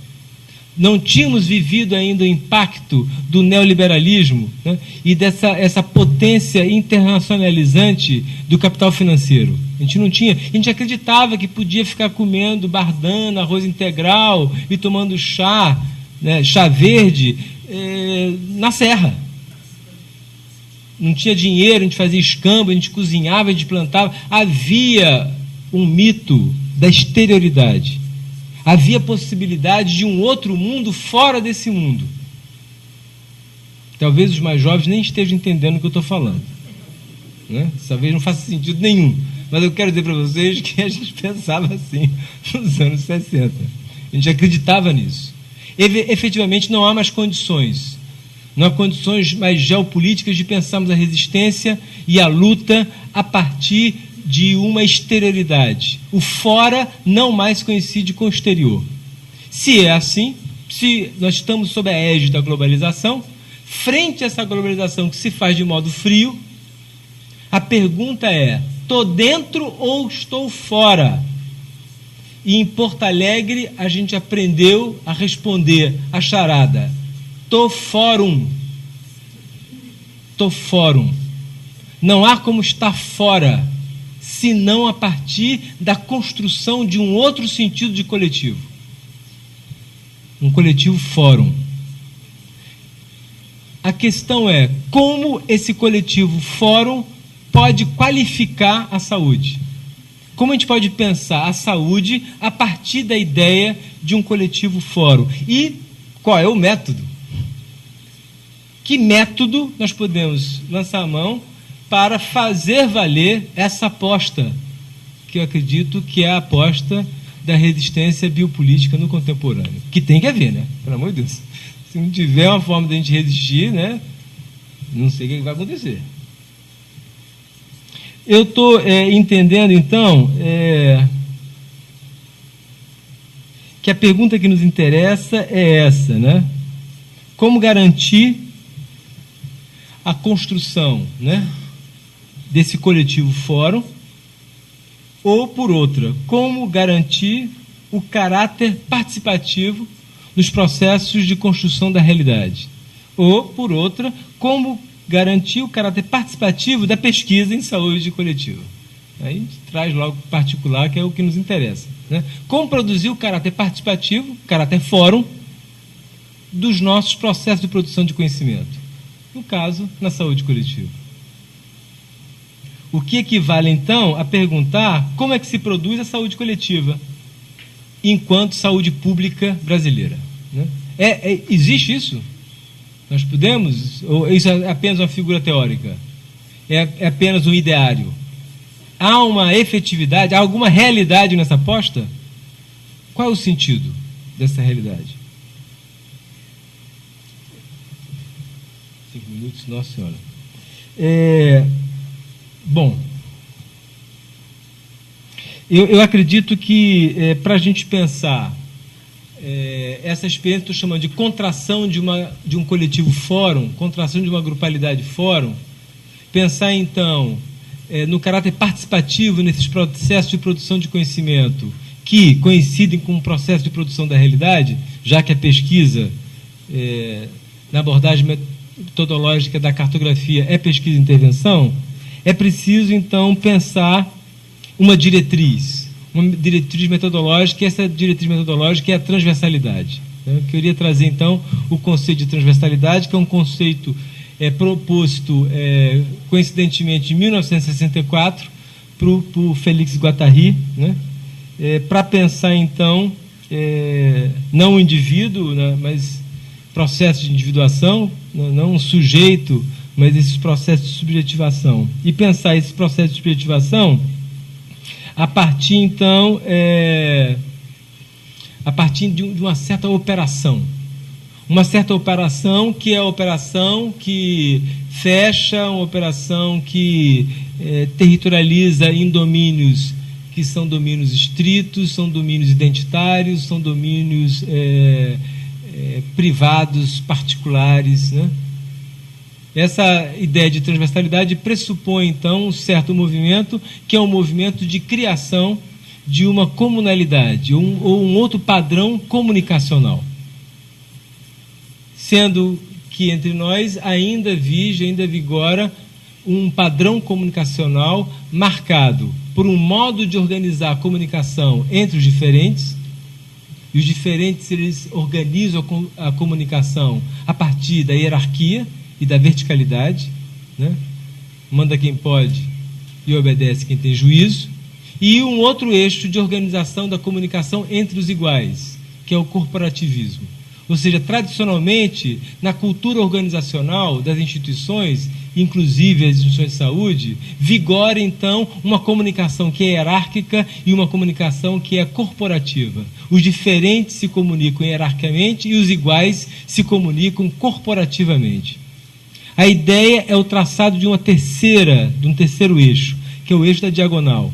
Não tínhamos vivido ainda o impacto do neoliberalismo, né, e essa potência internacionalizante do capital financeiro. A gente não tinha, a gente acreditava que podia ficar comendo bardana, arroz integral e tomando chá, né, chá verde, na serra. Não tinha dinheiro, a gente fazia escambo, a gente cozinhava, a gente plantava. Havia um mito da exterioridade. Havia possibilidade de um outro mundo fora desse mundo. Talvez os mais jovens nem estejam entendendo o que eu estou falando, né? Talvez não faça sentido nenhum. Mas eu quero dizer para vocês que a gente pensava assim nos anos 60. A gente acreditava nisso. Efetivamente não há mais condições. Não há condições mais geopolíticas de pensarmos a resistência e a luta a partir de uma exterioridade. O fora não mais coincide com o exterior. Se é assim, se nós estamos sob a égide da globalização, frente a essa globalização que se faz de modo frio, a pergunta é, estou dentro ou estou fora? E em Porto Alegre a gente aprendeu a responder a charada, estou fórum. Estou fórum. Não há como estar fora, senão a partir da construção de um outro sentido de coletivo. Um coletivo fórum. A questão é como esse coletivo fórum pode qualificar a saúde. Como a gente pode pensar a saúde a partir da ideia de um coletivo fórum? E qual é o método? Que método nós podemos lançar a mão para fazer valer essa aposta, que eu acredito que é a aposta da resistência biopolítica no contemporâneo? Que tem que haver, né? Pelo amor de Deus. Se não tiver uma forma de a gente resistir, né? Não sei o que vai acontecer. Eu estou entendendo, então, que a pergunta que nos interessa é essa, né? Como garantir a construção, né, desse coletivo fórum, ou, por outra, como garantir o caráter participativo nos processos de construção da realidade, ou, por outra, como garantir o caráter participativo da pesquisa em saúde coletiva. Aí a gente traz logo o particular, que é o que nos interessa, né? Como produzir o caráter participativo, caráter fórum, dos nossos processos de produção de conhecimento. No caso, na saúde coletiva. O que equivale, então, a perguntar como é que se produz a saúde coletiva enquanto saúde pública brasileira, né? Existe isso? Nós podemos? Ou isso é apenas uma figura teórica? É apenas um ideário? Há uma efetividade, há alguma realidade nessa aposta? Qual é o sentido dessa realidade? 5 minutos, nossa senhora. Bom, eu acredito que para a gente pensar essa experiência que estou chamando de contração de um coletivo fórum, contração de uma grupalidade fórum, pensar, então, no caráter participativo nesses processos de produção de conhecimento, que coincidem com o processo de produção da realidade, já que a pesquisa, na abordagem metodológica da cartografia, é pesquisa e intervenção, é preciso, então, pensar uma diretriz metodológica, e essa diretriz metodológica é a transversalidade. Eu queria trazer, então, o conceito de transversalidade, que é um conceito proposto, coincidentemente, em 1964, por Félix Guattari, né? Para pensar, então, não o indivíduo, né, mas processo de individuação, não um sujeito, mas esses processos de subjetivação. E pensar esse processo de subjetivação a partir, então, a partir de uma certa operação. Uma certa operação que é a operação que fecha, uma operação que territorializa em domínios que são domínios estritos, são domínios identitários, são domínios privados, particulares, né? Essa ideia de transversalidade pressupõe, então, um certo movimento, que é um movimento de criação de uma comunalidade, ou um outro padrão comunicacional. Sendo que entre nós ainda vigora um padrão comunicacional marcado por um modo de organizar a comunicação entre os diferentes, e os diferentes eles organizam a comunicação a partir da hierarquia e da verticalidade, né? Manda quem pode e obedece quem tem juízo, e um outro eixo de organização da comunicação entre os iguais, que é o corporativismo. Ou seja, tradicionalmente, na cultura organizacional das instituições, inclusive as instituições de saúde, vigora, então, uma comunicação que é hierárquica e uma comunicação que é corporativa. Os diferentes se comunicam hierarquicamente e os iguais se comunicam corporativamente. A ideia é o traçado de um terceiro eixo, que é o eixo da diagonal,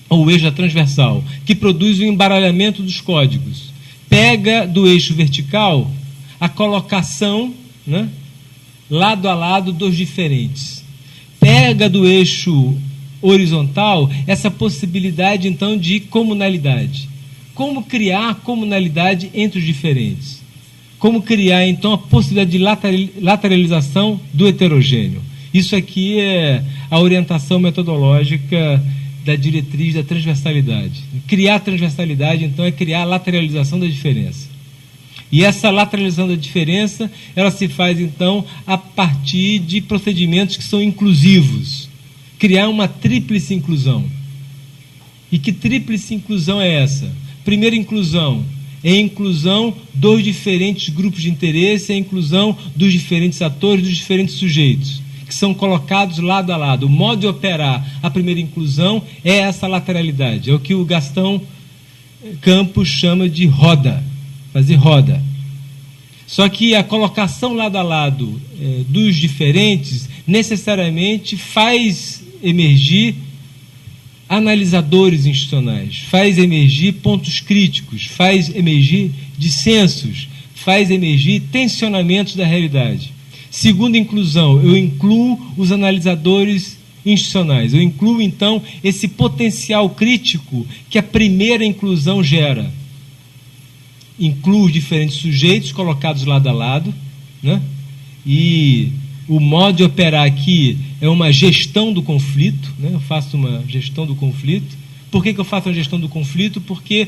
ou o eixo da transversal, que produz o embaralhamento dos códigos. Pega do eixo vertical a colocação, né, lado a lado dos diferentes. Pega do eixo horizontal essa possibilidade, então, de comunalidade. Como criar comunalidade entre os diferentes? Como criar, então, a possibilidade de lateralização do heterogêneo? Isso aqui é a orientação metodológica da diretriz da transversalidade. Criar transversalidade, então, é criar a lateralização da diferença. E essa lateralização da diferença, ela se faz, então, a partir de procedimentos que são inclusivos. Criar uma tríplice inclusão. E que tríplice inclusão é essa? Primeira inclusão é a inclusão dos diferentes grupos de interesse, é a inclusão dos diferentes atores, dos diferentes sujeitos, que são colocados lado a lado. O modo de operar a primeira inclusão é essa lateralidade. É o que o Gastão Campos chama de roda. Fazer roda. Só que a colocação lado a lado dos diferentes necessariamente faz emergir analisadores institucionais, faz emergir pontos críticos, faz emergir dissensos, faz emergir tensionamentos da realidade. Segunda inclusão, eu incluo os analisadores institucionais, eu incluo, então, esse potencial crítico que a primeira inclusão gera. Incluo os diferentes sujeitos colocados lado a lado, né? E o modo de operar aqui é uma gestão do conflito, né? Eu faço uma gestão do conflito. Por que eu faço uma gestão do conflito? Porque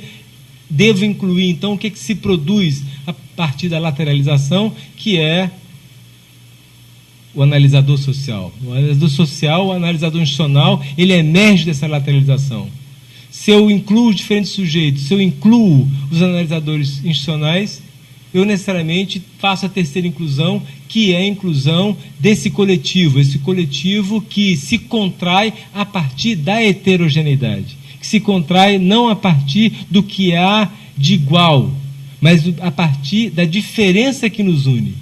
devo incluir, então, o que se produz a partir da lateralização, que é o analisador social. O analisador social, o analisador institucional, ele emerge dessa lateralização. Se eu incluo os diferentes sujeitos, se eu incluo os analisadores institucionais, eu necessariamente faço a terceira inclusão, que é a inclusão desse coletivo, esse coletivo que se contrai a partir da heterogeneidade, que se contrai não a partir do que há de igual, mas a partir da diferença que nos une.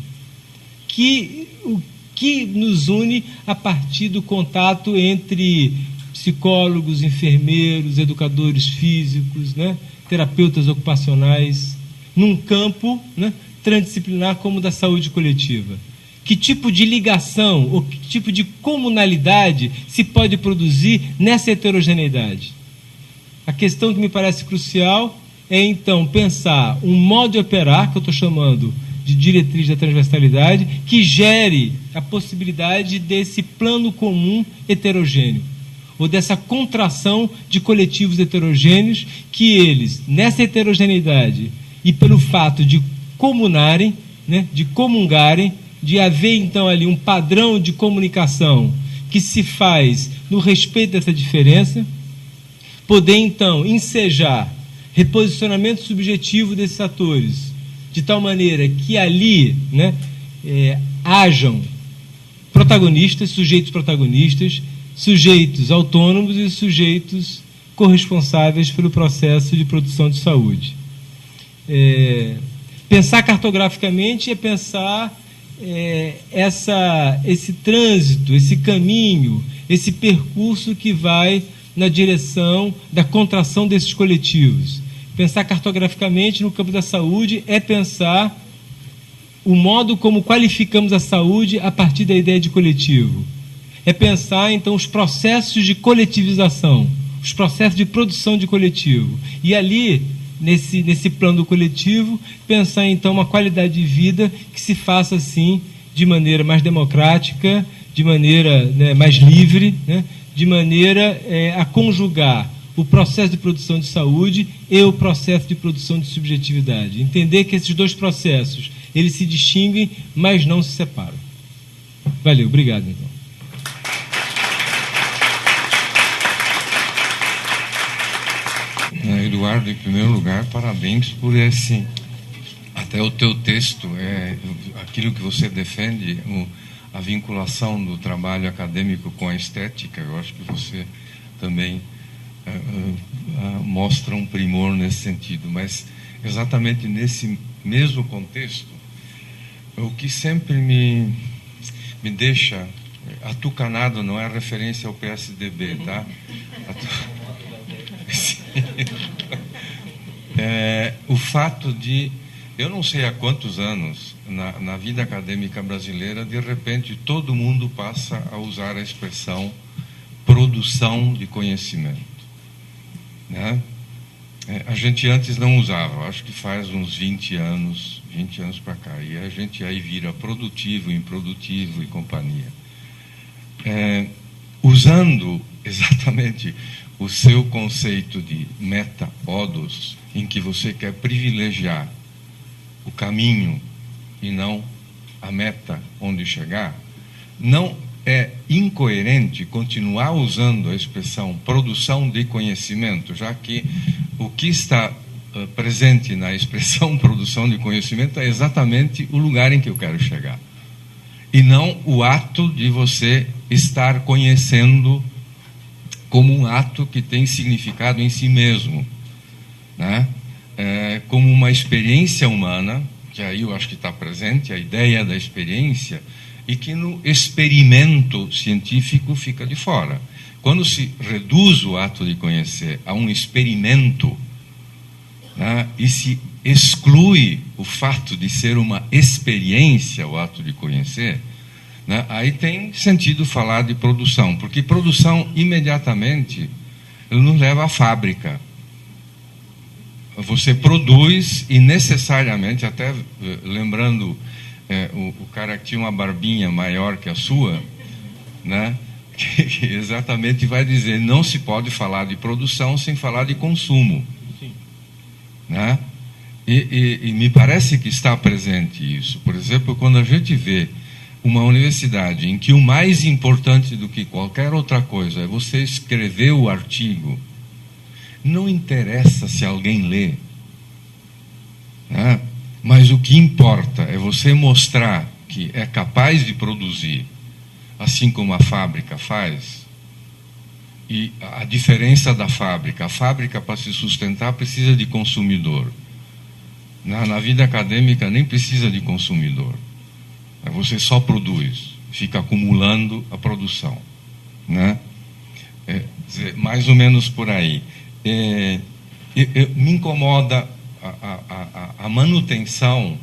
O que nos une a partir do contato entre psicólogos, enfermeiros, educadores físicos, né, terapeutas ocupacionais, num campo, né, transdisciplinar como o da saúde coletiva. Que tipo de ligação ou que tipo de comunalidade se pode produzir nessa heterogeneidade? A questão que me parece crucial é, então, pensar um modo de operar, que eu estou chamando de diretriz da transversalidade, que gere a possibilidade desse plano comum heterogêneo, ou dessa contração de coletivos heterogêneos, que eles, nessa heterogeneidade, e pelo fato de comunarem, né, de comungarem, de haver, então, ali um padrão de comunicação que se faz no respeito dessa diferença, poder, então, ensejar reposicionamento subjetivo desses atores, de tal maneira que ali, né, hajam protagonistas, sujeitos autônomos e sujeitos corresponsáveis pelo processo de produção de saúde. Pensar cartograficamente é pensar esse trânsito, esse caminho, esse percurso que vai na direção da contração desses coletivos. Pensar cartograficamente no campo da saúde é pensar o modo como qualificamos a saúde a partir da ideia de coletivo. É pensar, então, os processos de coletivização, os processos de produção de coletivo. E ali, nesse plano coletivo, pensar, então, uma qualidade de vida que se faça, assim, de maneira mais democrática, de maneira, né, mais livre, né, de maneira a conjugar o processo de produção de saúde e o processo de produção de subjetividade. Entender que esses dois processos, eles se distinguem, mas não se separam. Valeu, obrigado, então. Eduardo, em primeiro lugar, parabéns por esse... Até o teu texto, aquilo que você defende, a vinculação do trabalho acadêmico com a estética, eu acho que você também mostra um primor nesse sentido. Mas, exatamente nesse mesmo contexto, o que sempre me deixa atucanado, não é referência ao PSDB, tá? O fato de, eu não sei há quantos anos, na vida acadêmica brasileira, de repente todo mundo passa a usar a expressão produção de conhecimento, né? A gente antes não usava, acho que faz uns 20 anos para cá, e a gente aí vira produtivo, improdutivo e companhia. Usando exatamente o seu conceito de meta-odos, em que você quer privilegiar o caminho e não a meta onde chegar, não é incoerente continuar usando a expressão produção de conhecimento, já que o que está presente na expressão produção de conhecimento é exatamente o lugar em que eu quero chegar, e não o ato de você estar conhecendo como um ato que tem significado em si mesmo, né? Como uma experiência humana, que aí eu acho que está presente, a ideia da experiência, e que no experimento científico fica de fora. Quando se reduz o ato de conhecer a um experimento, né, e se exclui o fato de ser uma experiência, o ato de conhecer, né, aí tem sentido falar de produção, porque produção imediatamente nos leva à fábrica. Você produz e necessariamente, até lembrando o cara que tinha uma barbinha maior que a sua, né, que exatamente vai dizer, não se pode falar de produção sem falar de consumo. Sim. Né? E me parece que está presente isso. Por exemplo, quando a gente vê uma universidade em que o mais importante do que qualquer outra coisa é você escrever o artigo, não interessa se alguém lê, né? Mas o que importa é você mostrar que é capaz de produzir, assim como a fábrica faz. E a diferença da fábrica, a fábrica, para se sustentar, precisa de consumidor. Na vida acadêmica nem precisa de consumidor. Você só produz, fica acumulando a produção, né? Mais ou menos por aí. Me incomoda a manutenção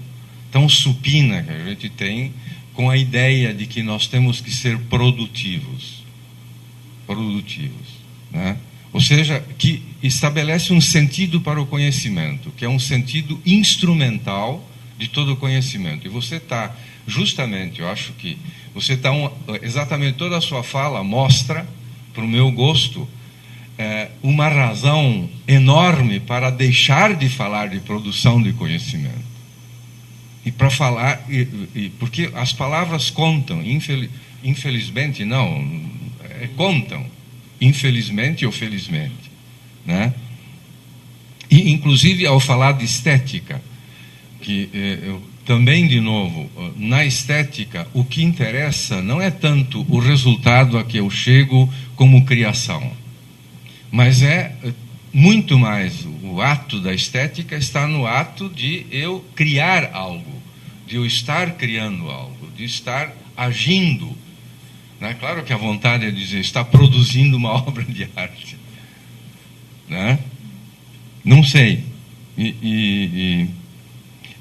tão supina que a gente tem com a ideia de que nós temos que ser produtivos, né? Ou seja, que estabelece um sentido para o conhecimento, que é um sentido instrumental de todo o conhecimento. E você está, justamente, eu acho que você está, exatamente toda a sua fala mostra, para o meu gosto, uma razão enorme para deixar de falar de produção de conhecimento. E para falar, porque as palavras contam, infelizmente não, contam, infelizmente ou felizmente, né? E inclusive ao falar de estética, que também, de novo, na estética o que interessa não é tanto o resultado a que eu chego como criação, mas é muito mais o ato da estética está no ato de eu criar algo, de eu estar criando algo, de estar agindo. Né? Claro que a vontade é dizer, está produzindo uma obra de arte. Né? Não sei. E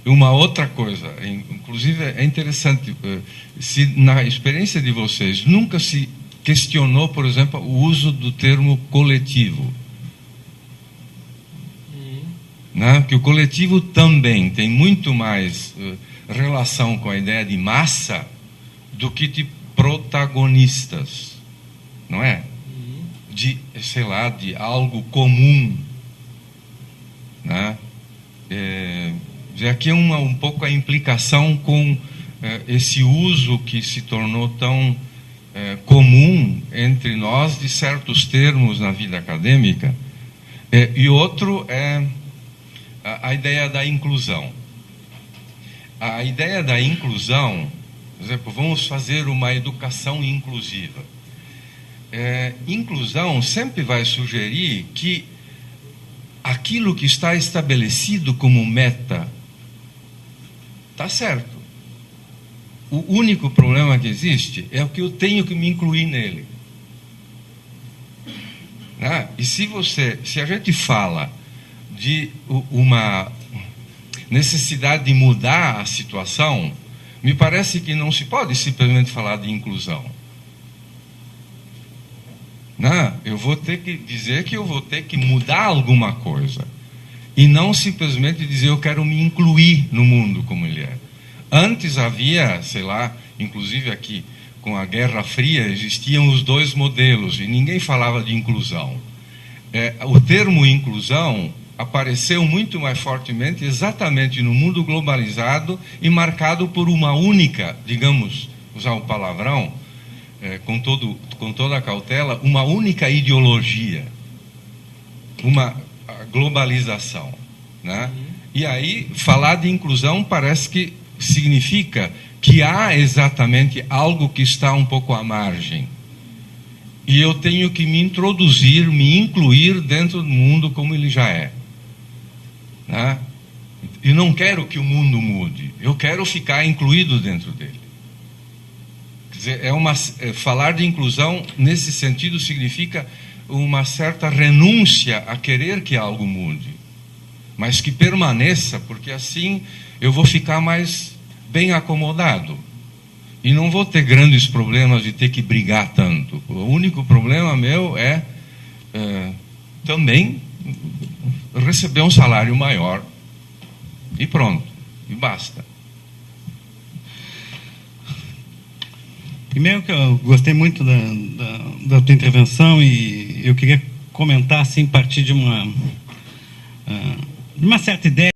uma outra coisa, inclusive é interessante, se na experiência de vocês nunca se questionou, por exemplo, o uso do termo coletivo. Né? Que o coletivo também tem muito mais relação com a ideia de massa do que de protagonistas, não é? De, sei lá, de algo comum, né? Aqui é um pouco a implicação com esse uso que se tornou tão comum entre nós de certos termos na vida acadêmica, e outro é a ideia da inclusão. A ideia da inclusão, por exemplo, vamos fazer uma educação inclusiva. Inclusão sempre vai sugerir que aquilo que está estabelecido como meta está certo. O único problema que existe é o que eu tenho que me incluir nele. Né? E se a gente fala de uma necessidade de mudar a situação, me parece que não se pode simplesmente falar de inclusão. Não, eu vou ter que dizer que eu vou ter que mudar alguma coisa. E não simplesmente dizer eu quero me incluir no mundo como ele é. Antes havia, sei lá, inclusive aqui com a Guerra Fria, existiam os dois modelos e ninguém falava de inclusão. O termo inclusão apareceu muito mais fortemente exatamente no mundo globalizado e marcado por uma única, digamos, usar o palavrão, com toda a cautela, uma única ideologia, uma globalização. Né? E aí, falar de inclusão parece que significa que há exatamente algo que está um pouco à margem. E eu tenho que me introduzir, me incluir dentro do mundo como ele já é. Né? E não quero que o mundo mude, eu quero ficar incluído dentro dele. Quer dizer, falar de inclusão nesse sentido significa uma certa renúncia a querer que algo mude, mas que permaneça, porque assim eu vou ficar mais bem acomodado e não vou ter grandes problemas de ter que brigar tanto. O único problema meu é também receber um salário maior e pronto, e basta. Primeiro que eu gostei muito da tua intervenção e eu queria comentar assim, a partir de uma certa ideia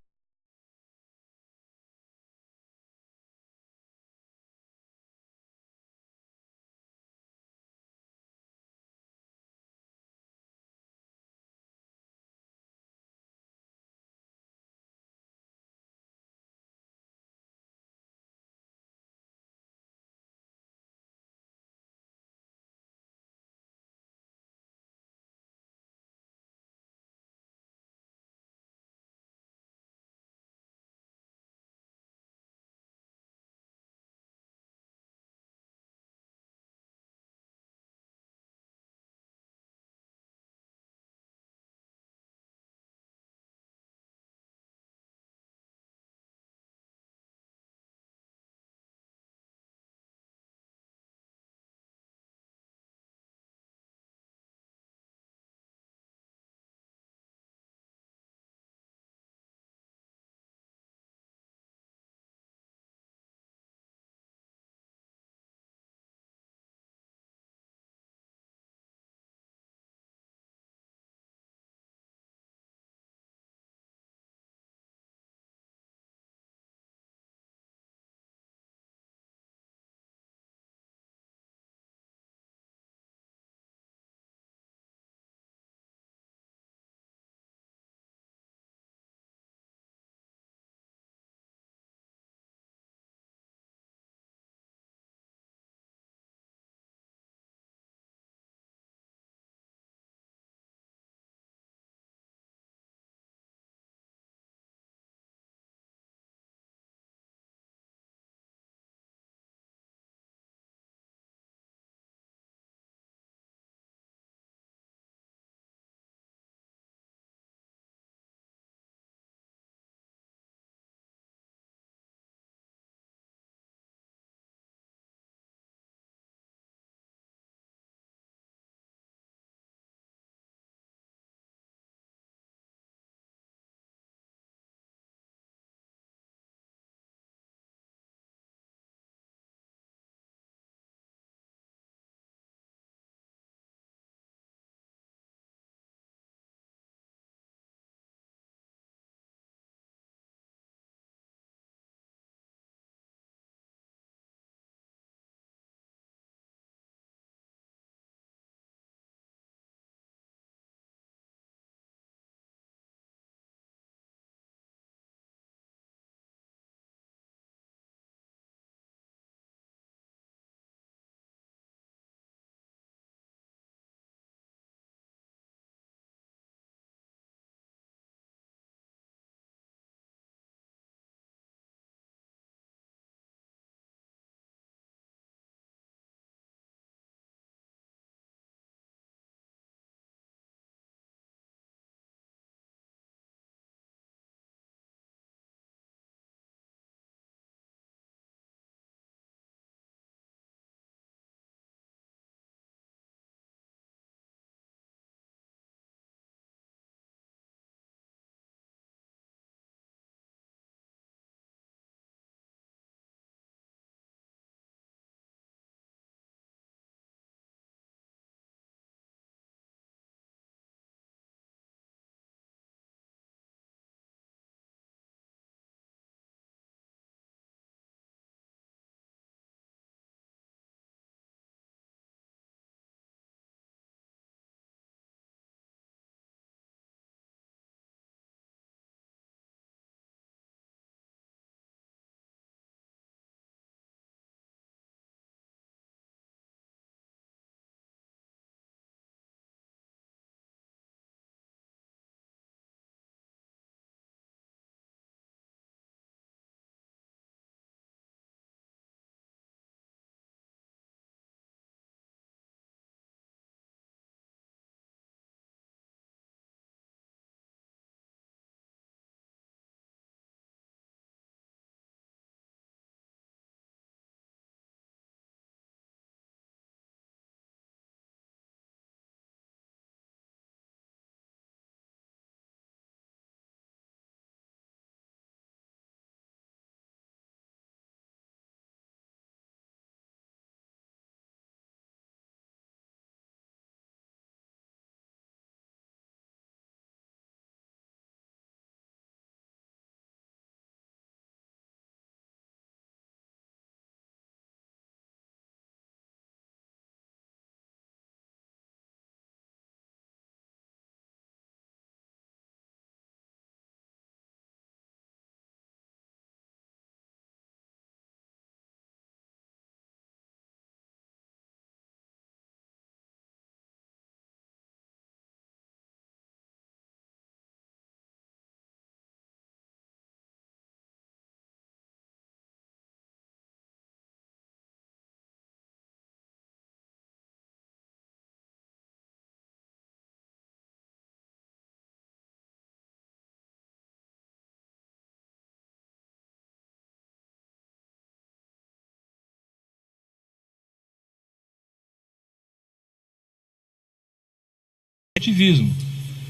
ativismo.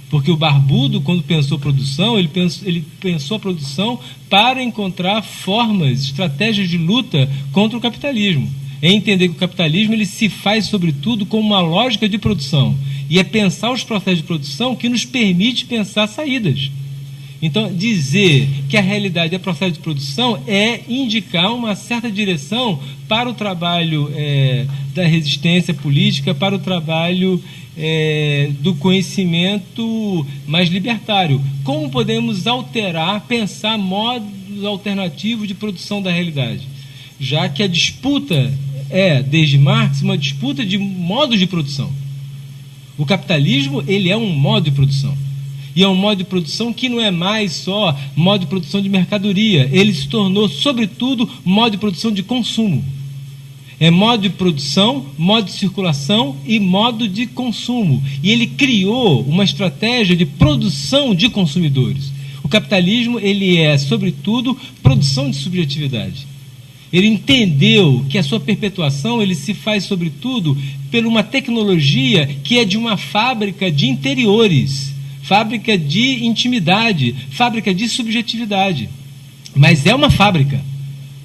Porque o Barbudo, quando pensou produção, ele pensou a produção para encontrar formas, estratégias de luta contra o capitalismo. É entender que o capitalismo ele se faz, sobretudo, como uma lógica de produção. E é pensar os processos de produção que nos permite pensar saídas. Então, dizer que a realidade é processo de produção é indicar uma certa direção para o trabalho da resistência política, para o trabalho do conhecimento mais libertário. Como podemos alterar, pensar modos alternativos de produção da realidade? Já que a disputa desde Marx, uma disputa de modos de produção. O capitalismo, ele é um modo de produção. E é um modo de produção que não é mais só modo de produção de mercadoria. Ele se tornou, sobretudo, modo de produção de consumo. É modo de produção, modo de circulação e modo de consumo. E ele criou uma estratégia de produção de consumidores. O capitalismo, ele é, sobretudo, produção de subjetividade. Ele entendeu que a sua perpetuação ele se faz, sobretudo, por uma tecnologia que é de uma fábrica de interiores, fábrica de intimidade, fábrica de subjetividade. Mas é uma fábrica,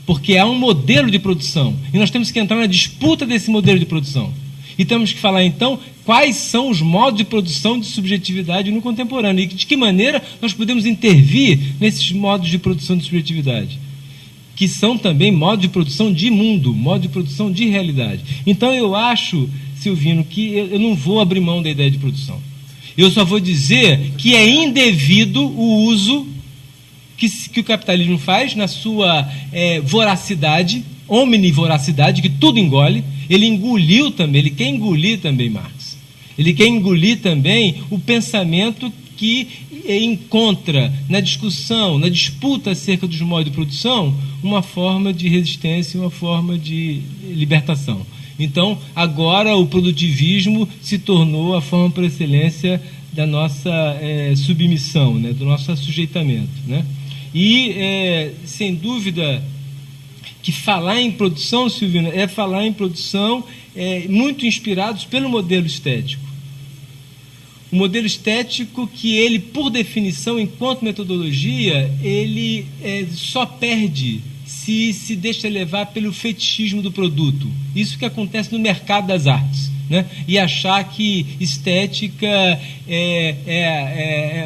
porque há um modelo de produção. E nós temos que entrar na disputa desse modelo de produção. E temos que falar, então, quais são os modos de produção de subjetividade no contemporâneo e de que maneira nós podemos intervir nesses modos de produção de subjetividade, que são também modos de produção de mundo, modo de produção de realidade. Então, eu acho, Silvino, que eu não vou abrir mão da ideia de produção. Eu só vou dizer que é indevido o uso que o capitalismo faz na sua voracidade, omnivoracidade, que tudo engole. Ele engoliu também, ele quer engolir também Marx. Ele quer engolir também o pensamento que encontra na discussão, na disputa acerca dos modos de produção, uma forma de resistência, uma forma de libertação. Então, agora o produtivismo se tornou a forma por excelência da nossa submissão, né, do nosso sujeitamento, né? E, sem dúvida, que falar em produção, Silvina, é falar em produção muito inspirados pelo modelo estético. O modelo estético que ele, por definição, enquanto metodologia, ele só perde se deixa levar pelo fetichismo do produto. Isso que acontece no mercado das artes, né? E achar que estética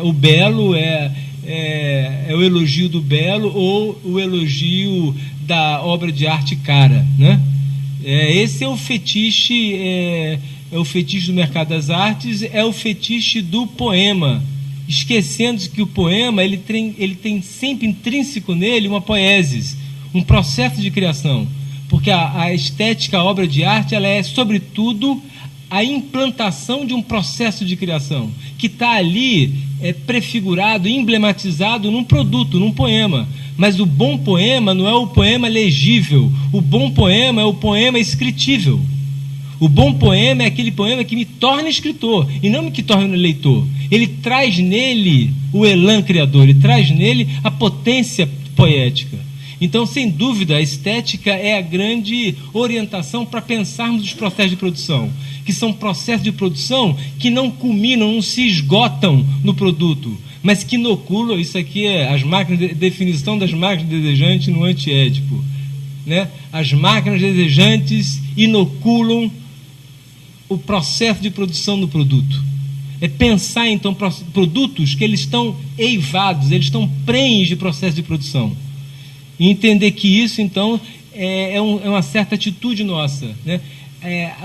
o belo, é o elogio do belo ou o elogio da obra de arte cara, né? Esse é o fetiche, é o fetiche do mercado das artes, é o fetiche do poema, esquecendo que o poema ele tem sempre intrínseco nele uma poiesis, um processo de criação, porque a estética, a obra de arte, ela é sobretudo a implantação de um processo de criação que está ali prefigurado, emblematizado num produto, num poema. Mas o bom poema não é o poema legível, o bom poema é o poema escritível. O bom poema é aquele poema que me torna escritor e não me que torna leitor. Ele traz nele o elan criador, ele traz nele a potência poética. Então, sem dúvida, a estética é a grande orientação para pensarmos os processos de produção, que são processos de produção que não culminam, não se esgotam no produto, mas que inoculam. Isso aqui é as máquinas, definição das máquinas desejantes no antiédipo, né? As máquinas desejantes inoculam o processo de produção no produto. É pensar, então, produtos que eles estão eivados, eles estão prenhes de processo de produção. E entender que isso, então, é uma certa atitude nossa, né?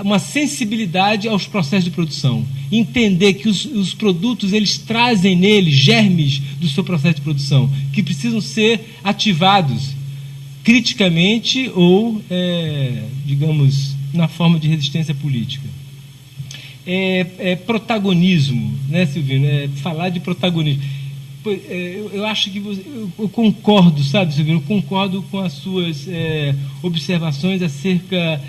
Uma sensibilidade aos processos de produção. Entender que os produtos, eles trazem neles germes do seu processo de produção, que precisam ser ativados criticamente ou, digamos, na forma de resistência política. Protagonismo, né, Silvino? Falar de protagonismo. Eu acho que eu concordo, sabe, Silvino? Eu concordo com as suas observações acerca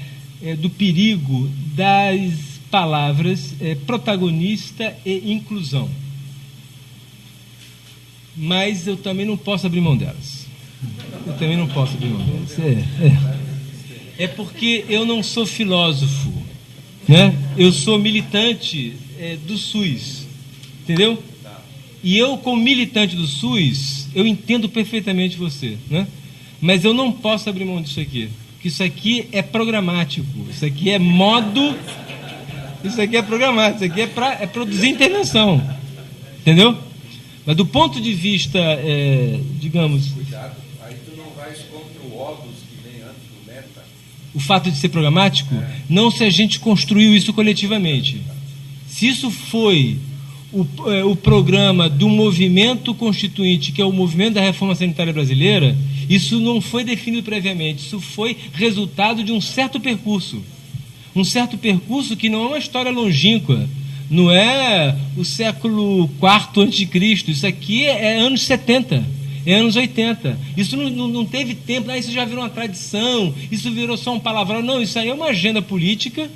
do perigo das palavras protagonista e inclusão. Mas eu também não posso abrir mão delas. É porque eu não sou filósofo, né? Eu sou militante do SUS, entendeu? E eu, como militante do SUS, eu entendo perfeitamente você, né? Mas eu não posso abrir mão disso aqui, porque isso aqui é programático, isso aqui é modo, isso aqui é programático, isso aqui é produzir intervenção, entendeu? Mas do ponto de vista, digamos... Cuidado, aí tu não vais contra o ódus que vem antes do meta. O fato de ser programático, não se a gente construiu isso coletivamente. Se isso foi o programa do movimento constituinte, que é o movimento da reforma sanitária brasileira, isso não foi definido previamente, isso foi resultado de um certo percurso. Um certo percurso que não é uma história longínqua, não é o século IV a.C., isso aqui é anos 70, é anos 80. Isso não teve tempo, isso já virou uma tradição, isso virou só um palavrão. Não, isso aí é uma agenda política,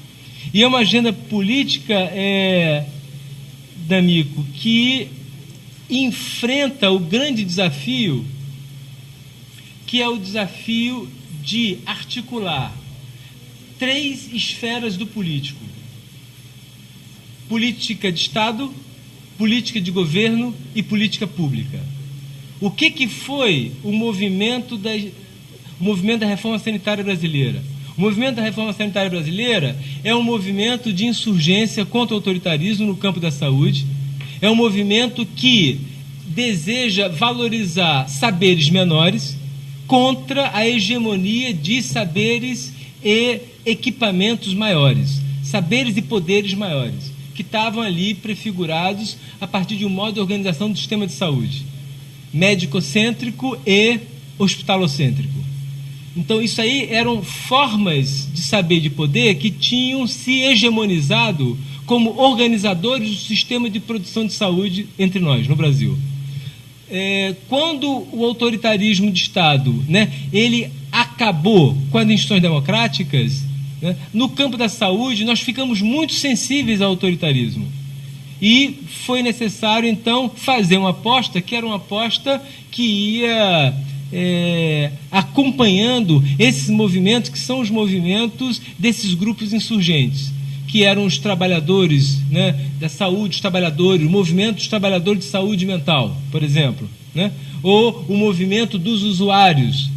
e é uma agenda política, D'Amico, que enfrenta o grande desafio, que é o desafio de articular 3 esferas do político: política de Estado, política de governo e política pública. O que foi o movimento da reforma sanitária brasileira? O movimento da reforma sanitária brasileira é um movimento de insurgência contra o autoritarismo no campo da saúde, é um movimento que deseja valorizar saberes menores contra a hegemonia de saberes e equipamentos maiores, saberes e poderes maiores, que estavam ali prefigurados a partir de um modo de organização do sistema de saúde, médico-cêntrico e hospitalocêntrico. Então, isso aí eram formas de saber e de poder que tinham se hegemonizado como organizadores do sistema de produção de saúde entre nós, no Brasil. Quando o autoritarismo de Estado, né, ele acabou com as instituições democráticas, né, no campo da saúde nós ficamos muito sensíveis ao autoritarismo. E foi necessário, então, fazer uma aposta, que era uma aposta que ia acompanhando esses movimentos, que são os movimentos desses grupos insurgentes, que eram os trabalhadores, né, da saúde, os trabalhadores, o movimento dos trabalhadores de saúde mental, por exemplo, né, ou o movimento dos usuários,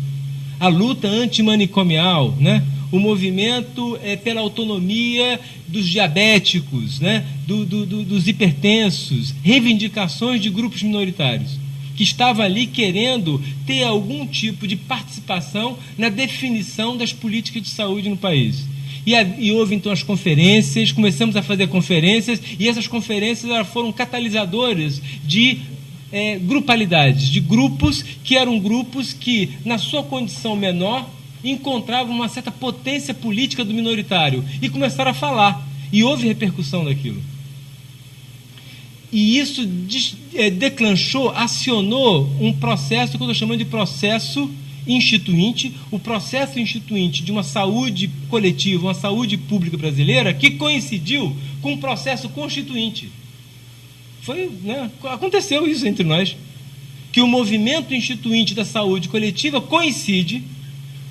a luta antimanicomial, né, o movimento pela autonomia dos diabéticos, né, dos hipertensos, reivindicações de grupos minoritários, que estava ali querendo ter algum tipo de participação na definição das políticas de saúde no país. E houve, então, as conferências, começamos a fazer conferências, e essas conferências elas foram catalisadoras de grupalidades, de grupos que eram grupos que, na sua condição menor, encontravam uma certa potência política do minoritário, e começaram a falar, e houve repercussão daquilo. E isso declanchou, acionou um processo que eu estou chamando de processo instituinte, o processo instituinte de uma saúde coletiva, uma saúde pública brasileira, que coincidiu com um processo constituinte. Aconteceu isso entre nós, que o movimento instituinte da saúde coletiva coincide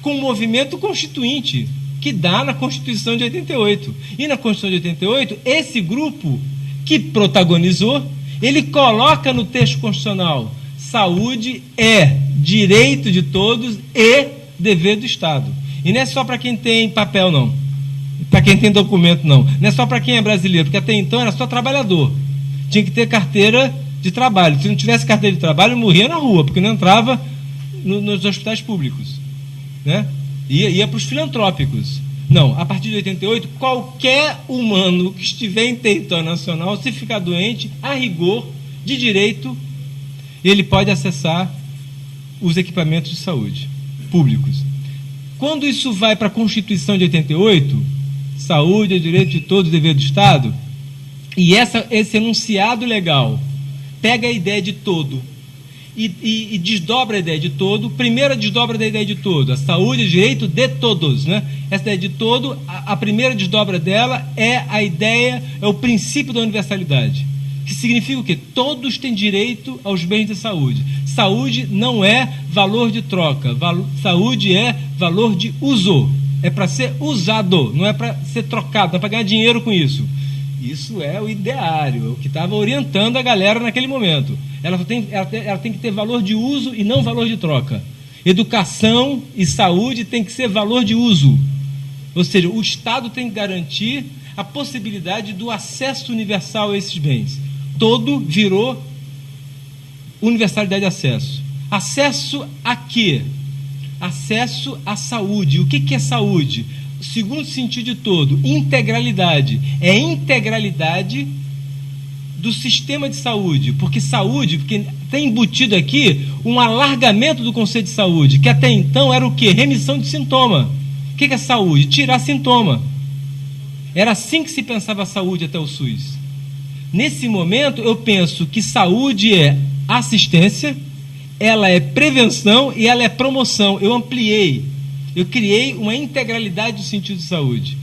com o movimento constituinte, que dá na Constituição de 88. E na Constituição de 88, esse grupo que protagonizou, ele coloca no texto constitucional: saúde é direito de todos e dever do Estado. E não é só para quem tem papel, não. Para quem tem documento, não. Não é só para quem é brasileiro, porque até então era só trabalhador. Tinha que ter carteira de trabalho. Se não tivesse carteira de trabalho, morria na rua, porque não entrava nos hospitais públicos, né? Ia para os filantrópicos. Não, a partir de 88, qualquer humano que estiver em território nacional, se ficar doente, a rigor, de direito, ele pode acessar os equipamentos de saúde públicos. Quando isso vai para a Constituição de 88, saúde é direito de todos, dever do Estado, e esse enunciado legal pega a ideia de todo e desdobra a ideia de todo. Primeira desdobra da ideia de todo: a saúde é direito de todos, né? Essa ideia de todo, a primeira desdobra dela é a ideia, é o princípio da universalidade, que significa o quê? Todos têm direito aos bens de saúde. Saúde não é valor de troca, saúde é valor de uso, é para ser usado, não é para ser trocado, não é para ganhar dinheiro com isso. Isso é o ideário, é o que estava orientando a galera naquele momento. Ela tem que ter valor de uso e não valor de troca. Educação e saúde tem que ser valor de uso. Ou seja, o Estado tem que garantir a possibilidade do acesso universal a esses bens. Todo virou universalidade de acesso. Acesso a quê? Acesso à saúde. O que é saúde? Segundo sentido de todo, integralidade. É a integralidade do sistema de saúde. Porque tem embutido aqui um alargamento do conceito de saúde, que até então era o quê? Remissão de sintoma. O que é saúde? Tirar sintoma. Era assim que se pensava a saúde até o SUS. Nesse momento, eu penso que saúde é assistência, ela é prevenção e ela é promoção. Eu ampliei, eu criei uma integralidade do sentido de saúde.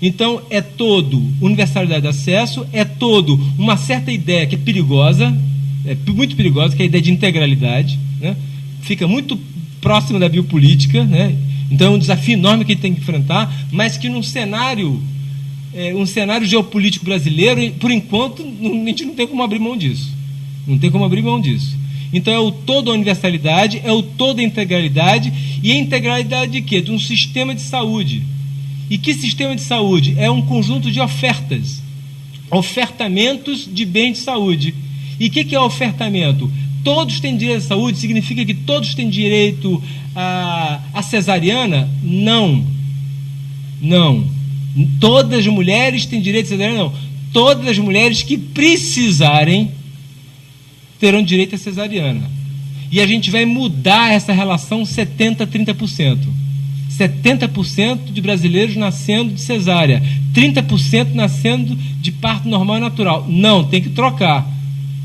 Então, é todo universalidade de acesso, é todo uma certa ideia que é perigosa, é muito perigosa, que é a ideia de integralidade, né? Fica muito próxima da biopolítica, né? Então é um desafio enorme que a gente tem que enfrentar, mas que num cenário geopolítico brasileiro, por enquanto, a gente não tem como abrir mão disso. Não tem como abrir mão disso. Então é o todo a universalidade, é o todo a integralidade, e a integralidade de quê? De um sistema de saúde. E que sistema de saúde? É um conjunto de ofertas, ofertamentos de bens de saúde. E o que é ofertamento? Todos têm direito à saúde, significa que todos têm direito à cesariana? Não. Não. Todas as mulheres têm direito à cesariana? Não. Todas as mulheres que precisarem terão direito à cesariana. E a gente vai mudar essa relação 70-30%. 70% de brasileiros nascendo de cesárea, 30% nascendo de parto normal e natural. Não, tem que trocar,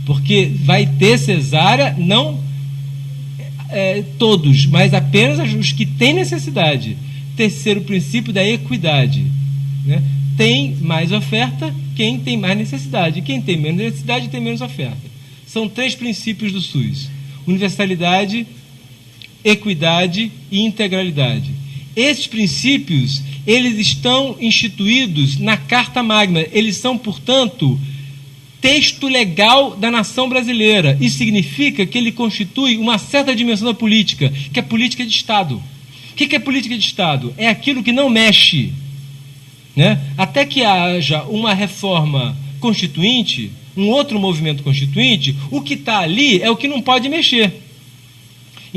porque vai ter cesárea, não todos, mas apenas os que têm necessidade. Terceiro princípio da equidade, né? Tem mais oferta quem tem mais necessidade. Quem tem menos necessidade tem menos oferta. São 3 princípios do SUS: universalidade, equidade e integralidade. Esses princípios, eles estão instituídos na Carta Magna. Eles são, portanto, texto legal da nação brasileira. Isso significa que ele constitui uma certa dimensão da política, que é política de Estado. O que é política de Estado? É aquilo que não mexe, né? Até que haja uma reforma constituinte, um outro movimento constituinte, o que está ali é o que não pode mexer.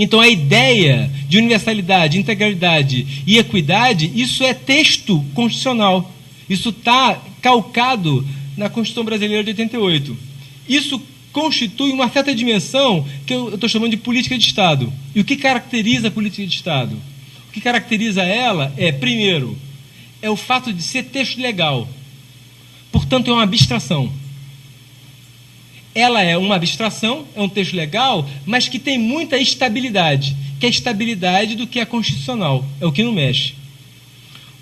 Então, a ideia de universalidade, integralidade e equidade, isso é texto constitucional. Isso está calcado na Constituição Brasileira de 88. Isso constitui uma certa dimensão que eu estou chamando de política de Estado. E o que caracteriza a política de Estado? O que caracteriza ela é, primeiro, é o fato de ser texto legal. Portanto, é uma abstração. Ela é uma abstração, é um texto legal, mas que tem muita estabilidade, que é a estabilidade do que é constitucional, é o que não mexe.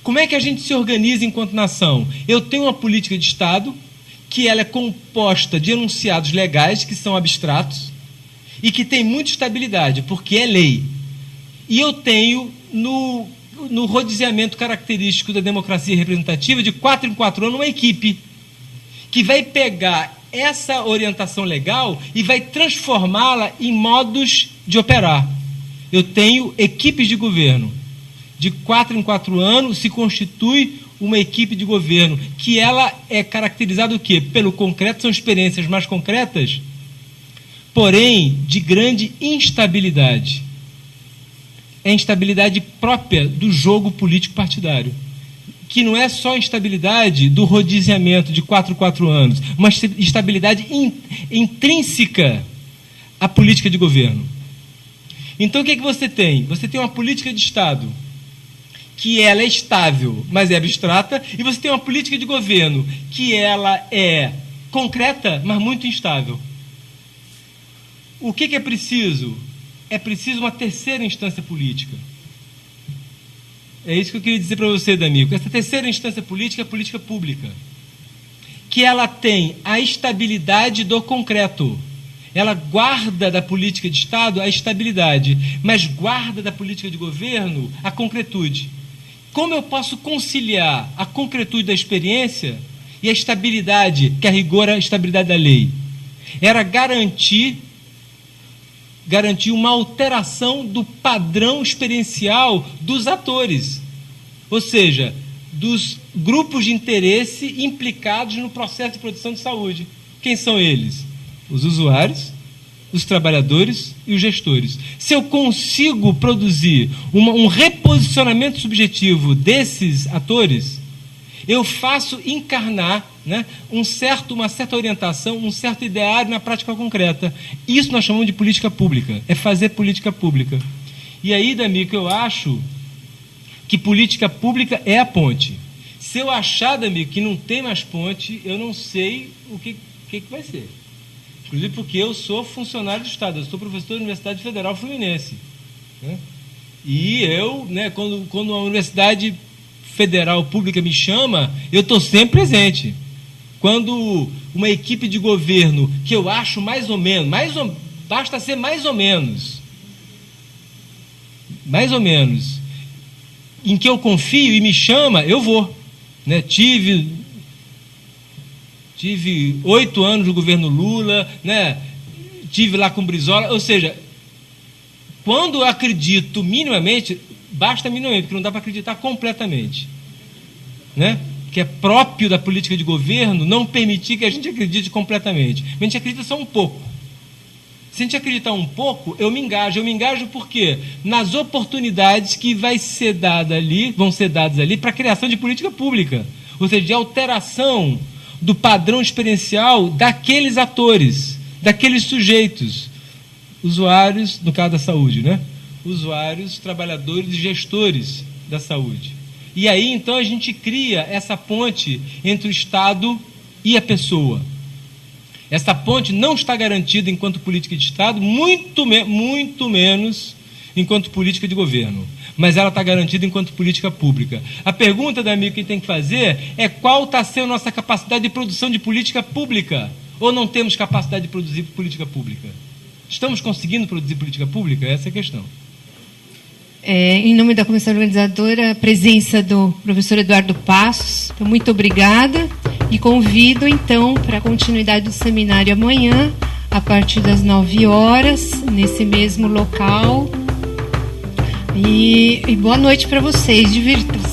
Como é que a gente se organiza enquanto nação? Eu tenho uma política de Estado, que ela é composta de enunciados legais, que são abstratos, e que tem muita estabilidade, porque é lei. E eu tenho, no rodiziamento característico da democracia representativa, de 4 em 4 anos, uma equipe que vai pegar essa orientação legal e vai transformá-la em modos de operar. Eu tenho equipes de governo. De 4 em 4 anos se constitui uma equipe de governo, que ela é caracterizada o quê? Pelo concreto, são experiências mais concretas, porém de grande instabilidade. É a instabilidade própria do jogo político partidário, que não é só a instabilidade do rodiziamento de 4 em 4 anos, uma instabilidade intrínseca à política de governo. Então, o que é que você tem? Você tem uma política de Estado, que ela é estável, mas é abstrata, e você tem uma política de governo, que ela é concreta, mas muito instável. O que é preciso? É preciso uma terceira instância política. É isso que eu queria dizer para você, D'Amico. Essa terceira instância política é a política pública, que ela tem a estabilidade do concreto. Ela guarda da política de Estado a estabilidade, mas guarda da política de governo a concretude. Como eu posso conciliar a concretude da experiência E a estabilidade, que a rigor é a estabilidade da lei, era garantir uma alteração do padrão experiencial dos atores, ou seja, dos grupos de interesse implicados no processo de produção de saúde. Quem são eles? Os usuários, os trabalhadores e os gestores. Se eu consigo produzir um reposicionamento subjetivo desses atores, eu faço encarnar, né, uma certa orientação, um certo ideário na prática concreta. Isso nós chamamos de política pública, é fazer política pública. E aí, D'Amico, eu acho que política pública é a ponte. Se eu achar, D'Amico, que não tem mais ponte, eu não sei o que vai ser. Inclusive porque eu sou funcionário do Estado, eu sou professor da Universidade Federal Fluminense, né? E eu, né, quando a Universidade Federal Pública me chama, eu estou sempre presente. Quando uma equipe de governo, que eu acho mais ou menos, basta ser mais ou menos, em que eu confio e me chama, eu vou, né? Tive 8 anos no governo Lula, né? Tive lá com Brizola, ou seja, quando eu acredito minimamente, basta minimamente, porque não dá para acreditar completamente, né? Que é próprio da política de governo não permitir que a gente acredite completamente. A gente acredita só um pouco. Se a gente acreditar um pouco, eu me engajo por quê? Nas oportunidades que vão ser dadas ali para a criação de política pública, ou seja, de alteração do padrão experiencial daqueles atores, daqueles sujeitos, usuários, no caso da saúde, né? Usuários, trabalhadores e gestores da saúde. E aí, então, a gente cria essa ponte entre o Estado e a pessoa. Essa ponte não está garantida enquanto política de Estado, muito menos enquanto política de governo. Mas ela está garantida enquanto política pública. A pergunta, D'Amico, que tem que fazer é qual está sendo a nossa capacidade de produção de política pública? Ou não temos capacidade de produzir política pública? Estamos conseguindo produzir política pública? Essa é a questão. Em nome da comissão organizadora, a presença do professor Eduardo Passos. Então, muito obrigada e convido, então, para a continuidade do seminário amanhã, a partir das 9 horas, nesse mesmo local. E boa noite para vocês, divirtam-se.